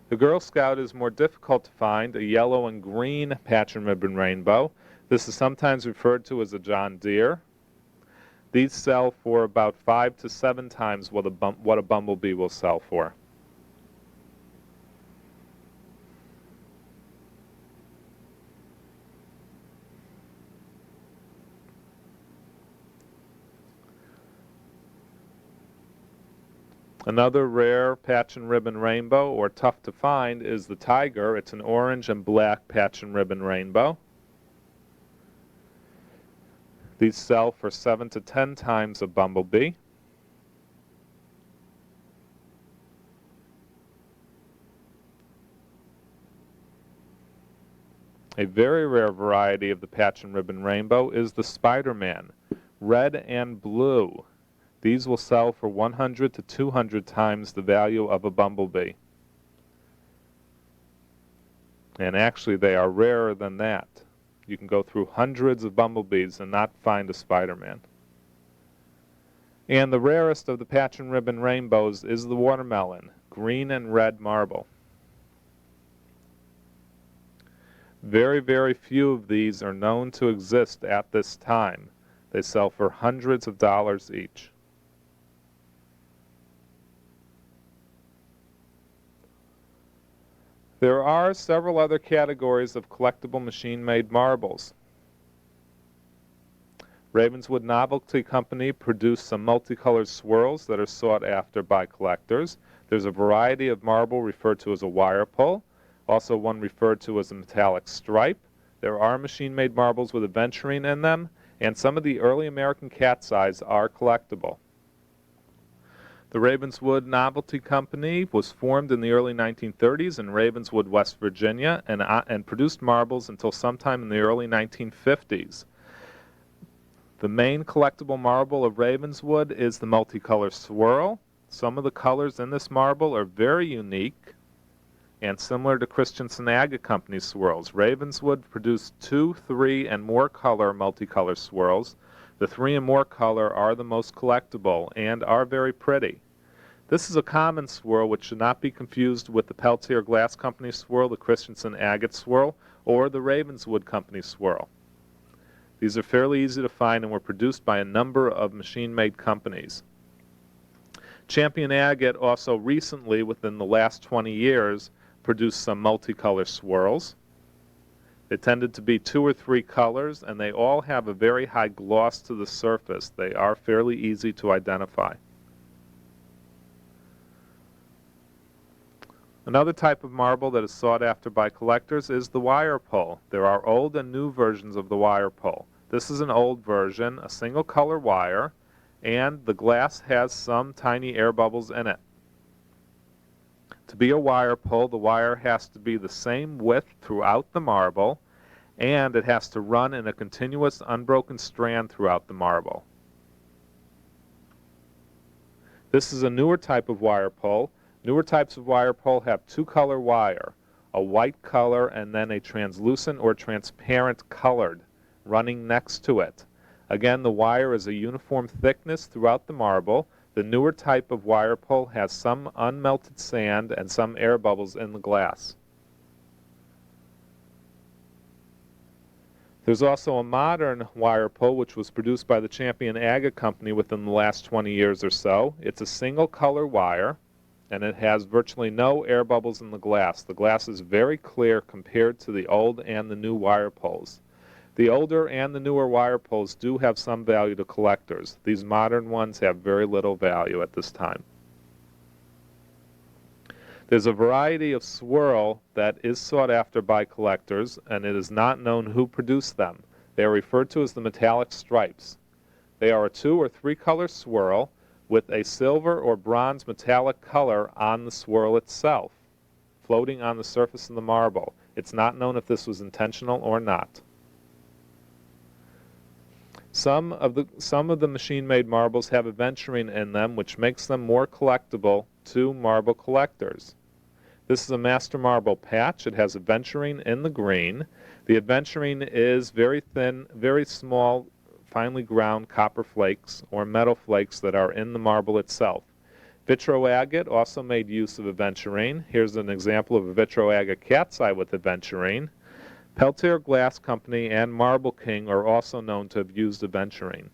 The Girl Scout is more difficult to find, a yellow and green patch and ribbon rainbow. This is sometimes referred to as a John Deere. These sell for about 5 to 7 times what a bumblebee will sell for. Another rare patch and ribbon rainbow, or tough to find, is the Tiger. It's an orange and black patch and ribbon rainbow. These sell for 7 to 10 times a bumblebee. A very rare variety of the patch and ribbon rainbow is the Spider-Man, red and blue. These will sell for 100 to 200 times the value of a bumblebee. And actually they are rarer than that. You can go through hundreds of bumblebees and not find a Spider-Man. And the rarest of the patch and ribbon rainbows is the watermelon, green and red marble. Very, very few of these are known to exist at this time. They sell for hundreds of dollars each. There are several other categories of collectible machine-made marbles. Ravenswood Novelty Company produced some multicolored swirls that are sought after by collectors. There's a variety of marble referred to as a wire pull, also one referred to as a metallic stripe. There are machine-made marbles with aventurine in them, and some of the early American cat's eyes are collectible. The Ravenswood Novelty Company was formed in the early 1930s in Ravenswood, West Virginia, and produced marbles until sometime in the early 1950s. The main collectible marble of Ravenswood is the multicolor swirl. Some of the colors in this marble are very unique and similar to Christensen Agate Company swirls. Ravenswood produced 2, 3, and more color multicolor swirls. The 3 and more color are the most collectible and are very pretty. This is a common swirl which should not be confused with the Peltier Glass Company swirl, the Christensen Agate swirl, or the Ravenswood Company swirl. These are fairly easy to find and were produced by a number of machine-made companies. Champion Agate also recently, within the last 20 years, produced some multicolor swirls. They tended to be 2 or 3 colors, and they all have a very high gloss to the surface. They are fairly easy to identify. Another type of marble that is sought after by collectors is the wire pull. There are old and new versions of the wire pull. This is an old version, a single color wire, and the glass has some tiny air bubbles in it. To be a wire pull, the wire has to be the same width throughout the marble, and it has to run in a continuous unbroken strand throughout the marble. This is a newer type of wire pull. Newer types of wire pull have two-color wire, a white color and then a translucent or transparent colored running next to it. Again, the wire is a uniform thickness throughout the marble. The newer type of wire pull has some unmelted sand and some air bubbles in the glass. There's also a modern wire pull which was produced by the Champion Agate Company within the last 20 years or so. It's a single color wire and it has virtually no air bubbles in the glass. The glass is very clear compared to the old and the new wire pulls. The older and the newer wire pulls do have some value to collectors. These modern ones have very little value at this time. There's a variety of swirl that is sought after by collectors, and it is not known who produced them. They are referred to as the metallic stripes. They are a 2 or 3 color swirl with a silver or bronze metallic color on the swirl itself, floating on the surface of the marble. It's not known if this was intentional or not. Some of the machine-made marbles have aventurine in them, which makes them more collectible to marble collectors. This is a master marble patch. It has aventurine in the green. The aventurine is very thin, very small, finely ground copper flakes or metal flakes that are in the marble itself. Vitroagate also made use of aventurine. Here's an example of a vitroagate cat's eye with aventurine. Peltier Glass Company and Marble King are also known to have used aventurine.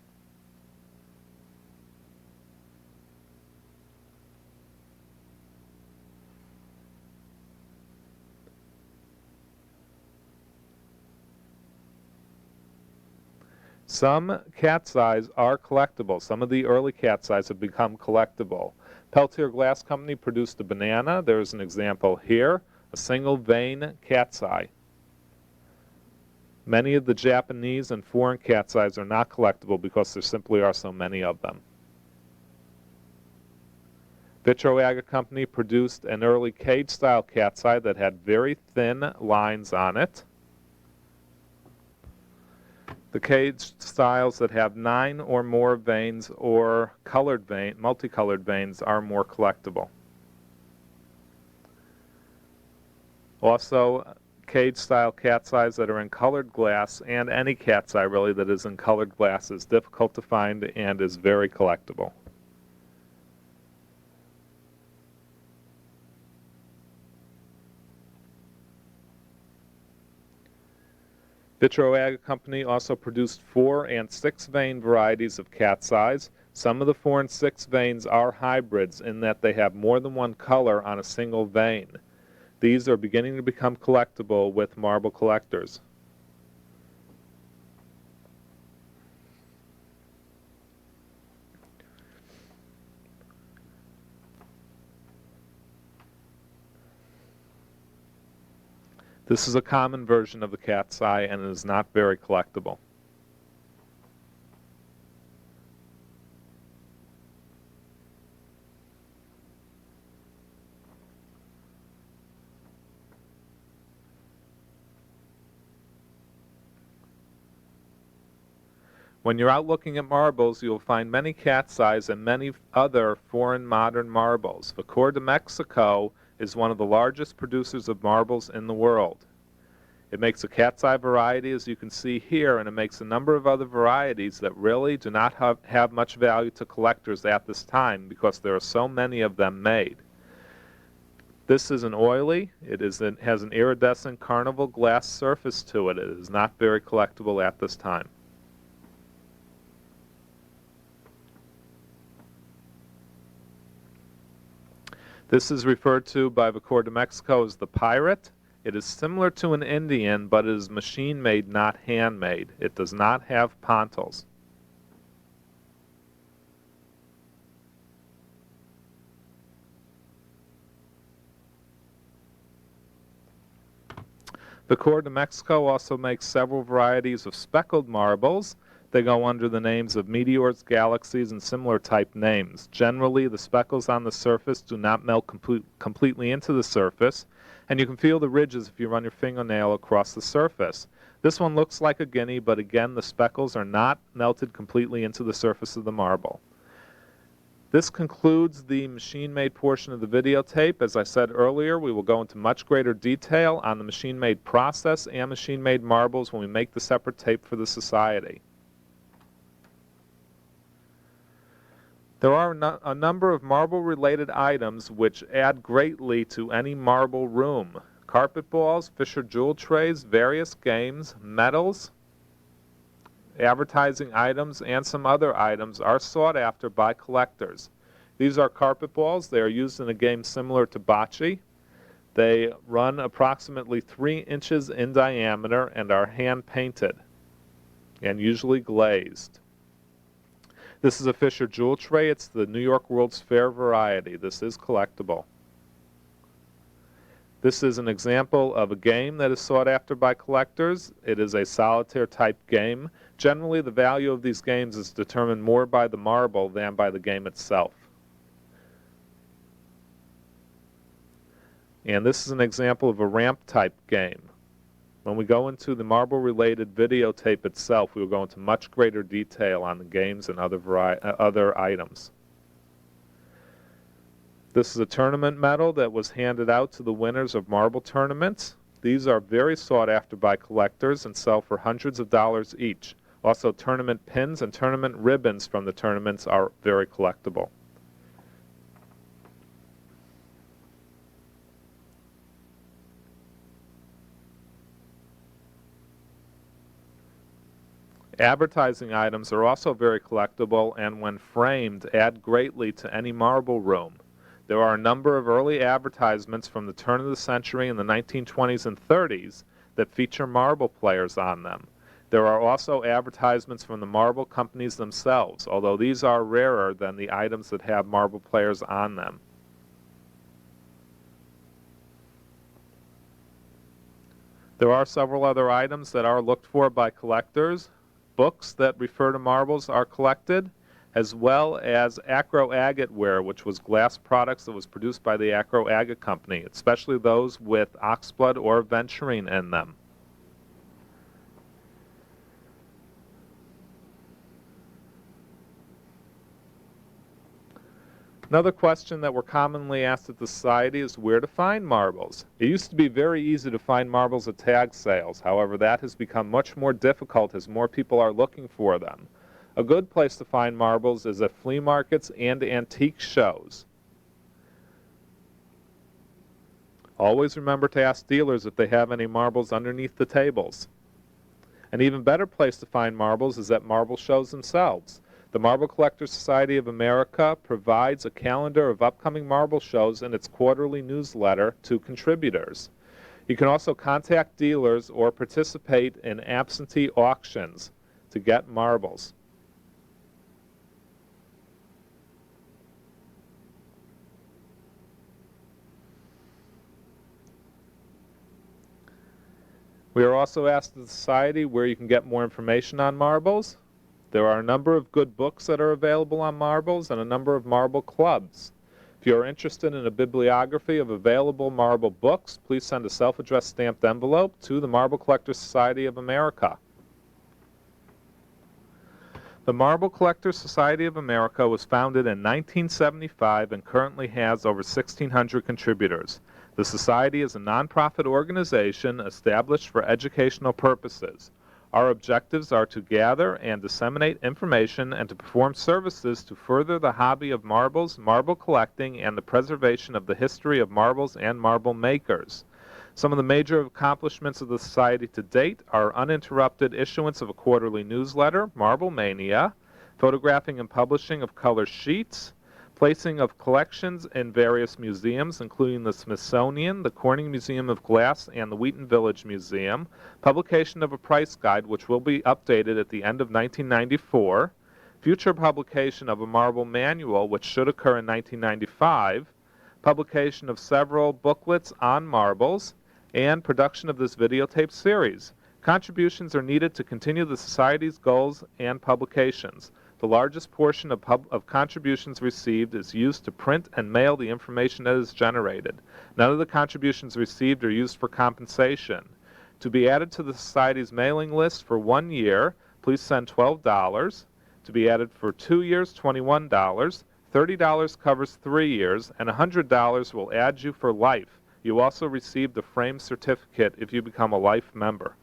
Some cat's eyes are collectible. Some of the early cat's eyes have become collectible. Peltier Glass Company produced a banana. There's an example here, a single vein cat's eye. Many of the Japanese and foreign cat's eyes are not collectible because there simply are so many of them. Vitroagate Company produced an early cage-style cat's eye that had very thin lines on it. The cage styles that have 9 or more veins or multicolored veins are more collectible. Also, cage-style cat's eyes that are in colored glass, and any cat's eye really that is in colored glass, is difficult to find and is very collectible. Vitroagate Company also produced 4 and 6 vein varieties of cat's eyes. Some of the 4 and 6 veins are hybrids in that they have more than one color on a single vein. These are beginning to become collectible with marble collectors. This is a common version of the cat's eye and it is not very collectible. When you're out looking at marbles, you'll find many cat's eyes and many other foreign modern marbles. Vacor de Mexico is one of the largest producers of marbles in the world. It makes a cat's eye variety, as you can see here, and it makes a number of other varieties that really do not have much value to collectors at this time because there are so many of them made. This is an oily, has an iridescent carnival glass surface to it. It is not very collectible at this time. This is referred to by Vacor de Mexico as the pirate. It is similar to an Indian, but it is machine-made, not handmade. It does not have pontils. Vacor de Mexico also makes several varieties of speckled marbles. They go under the names of meteors, galaxies, and similar type names. Generally, the speckles on the surface do not melt completely into the surface, and you can feel the ridges if you run your fingernail across the surface. This one looks like a guinea, but again, the speckles are not melted completely into the surface of the marble. This concludes the machine-made portion of the videotape. As I said earlier, we will go into much greater detail on the machine-made process and machine-made marbles when we make the separate tape for the society. There are a number of marble-related items which add greatly to any marble room. Carpet balls, Fisher jewel trays, various games, medals, advertising items, and some other items are sought after by collectors. These are carpet balls. They are used in a game similar to bocce. They run approximately 3 inches in diameter and are hand-painted and usually glazed. This is a Fisher jewel tray. It's the New York World's Fair variety. This is collectible. This is an example of a game that is sought after by collectors. It is a solitaire type game. Generally, the value of these games is determined more by the marble than by the game itself. And this is an example of a ramp type game. When we go into the marble related videotape itself, we will go into much greater detail on the games and other items. This is a tournament medal that was handed out to the winners of marble tournaments. These are very sought after by collectors and sell for hundreds of dollars each. Also, tournament pins and tournament ribbons from the tournaments are very collectible. Advertising items are also very collectible and when framed add greatly to any marble room. There are a number of early advertisements from the turn of the century in the 1920s and 30s that feature marble players on them. There are also advertisements from the marble companies themselves, although these are rarer than the items that have marble players on them. There are several other items that are looked for by collectors. Books that refer to marbles are collected, as well as acro-agate ware, which was glass products that was produced by the acro-agate company, especially those with oxblood or venturine in them. Another question that we're commonly asked at the Society is where to find marbles. It used to be very easy to find marbles at tag sales. However, that has become much more difficult as more people are looking for them. A good place to find marbles is at flea markets and antique shows. Always remember to ask dealers if they have any marbles underneath the tables. An even better place to find marbles is at marble shows themselves. The Marble Collectors Society of America provides a calendar of upcoming marble shows in its quarterly newsletter to contributors. You can also contact dealers or participate in absentee auctions to get marbles. We are also asked at the Society where you can get more information on marbles. There are a number of good books that are available on marbles and a number of marble clubs. If you are interested in a bibliography of available marble books, please send a self-addressed stamped envelope to the Marble Collectors Society of America. The Marble Collectors Society of America was founded in 1975 and currently has over 1,600 contributors. The Society is a nonprofit organization established for educational purposes. Our objectives are to gather and disseminate information and to perform services to further the hobby of marbles, marble collecting, and the preservation of the history of marbles and marble makers. Some of the major accomplishments of the Society to date are uninterrupted issuance of a quarterly newsletter, Marble Mania, photographing and publishing of color sheets, placing of collections in various museums, including the Smithsonian, the Corning Museum of Glass, and the Wheaton Village Museum, publication of a price guide which will be updated at the end of 1994, future publication of a marble manual which should occur in 1995, publication of several booklets on marbles, and production of this videotape series. Contributions are needed to continue the Society's goals and publications. The largest portion of contributions received is used to print and mail the information that is generated. None of the contributions received are used for compensation. To be added to the Society's mailing list for 1 year, please send $12. To be added for 2 years, $21. $30 covers 3 years, and $100 will add you for life. You also receive the framed certificate if you become a life member.